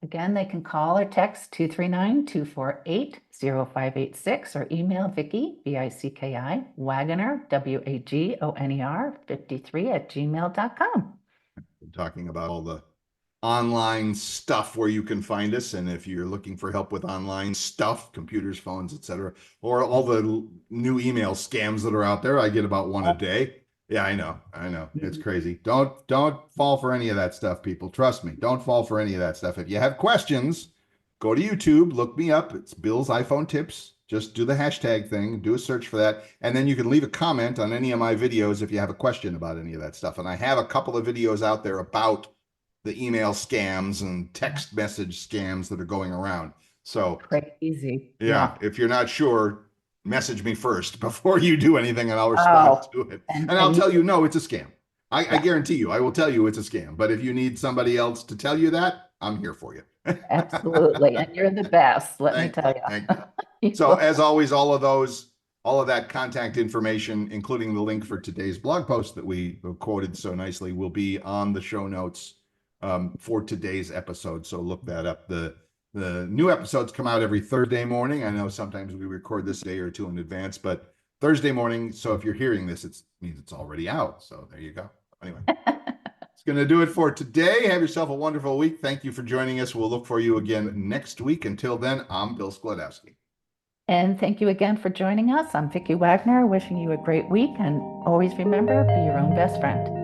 Again, they can call or text 239-248-0586 or email Vicki, Vicki, Wagoner, Wagoner, 53 @gmail.com. We're talking about all the online stuff where you can find us. And if you're looking for help with online stuff, computers, phones, etc., or all the new email scams that are out there, I get about one a day. Yeah, I know. It's crazy. Don't fall for any of that stuff, people. Trust me. Don't fall for any of that stuff. If you have questions, go to YouTube, look me up. It's Bill's iPhone Tips. Just do the hashtag thing, do a search for that. And then you can leave a comment on any of my videos if you have a question about any of that stuff. And I have a couple of videos out there about the email scams and text message scams that are going around. So crazy. Yeah. If you're not sure, message me first before you do anything and I'll respond to it. And I'll tell you, no, it's a scam. I guarantee you, I will tell you it's a scam. But if you need somebody else to tell you that, I'm here for you. Absolutely. And you're the best, let me tell you. So as always, all of that contact information, including the link for today's blog post that we quoted so nicely, will be on the show notes for today's episode. So look that up. The new episodes come out every Thursday morning. I know sometimes we record this a day or two in advance, but Thursday morning. So if you're hearing this, it means it's already out. So there you go. Anyway, it's going to do it for today. Have yourself a wonderful week. Thank you for joining us. We'll look for you again next week. Until then, I'm Bill Sklodowski. And thank you again for joining us. I'm Vicki Wagoner, wishing you a great week. And always remember, be your own best friend.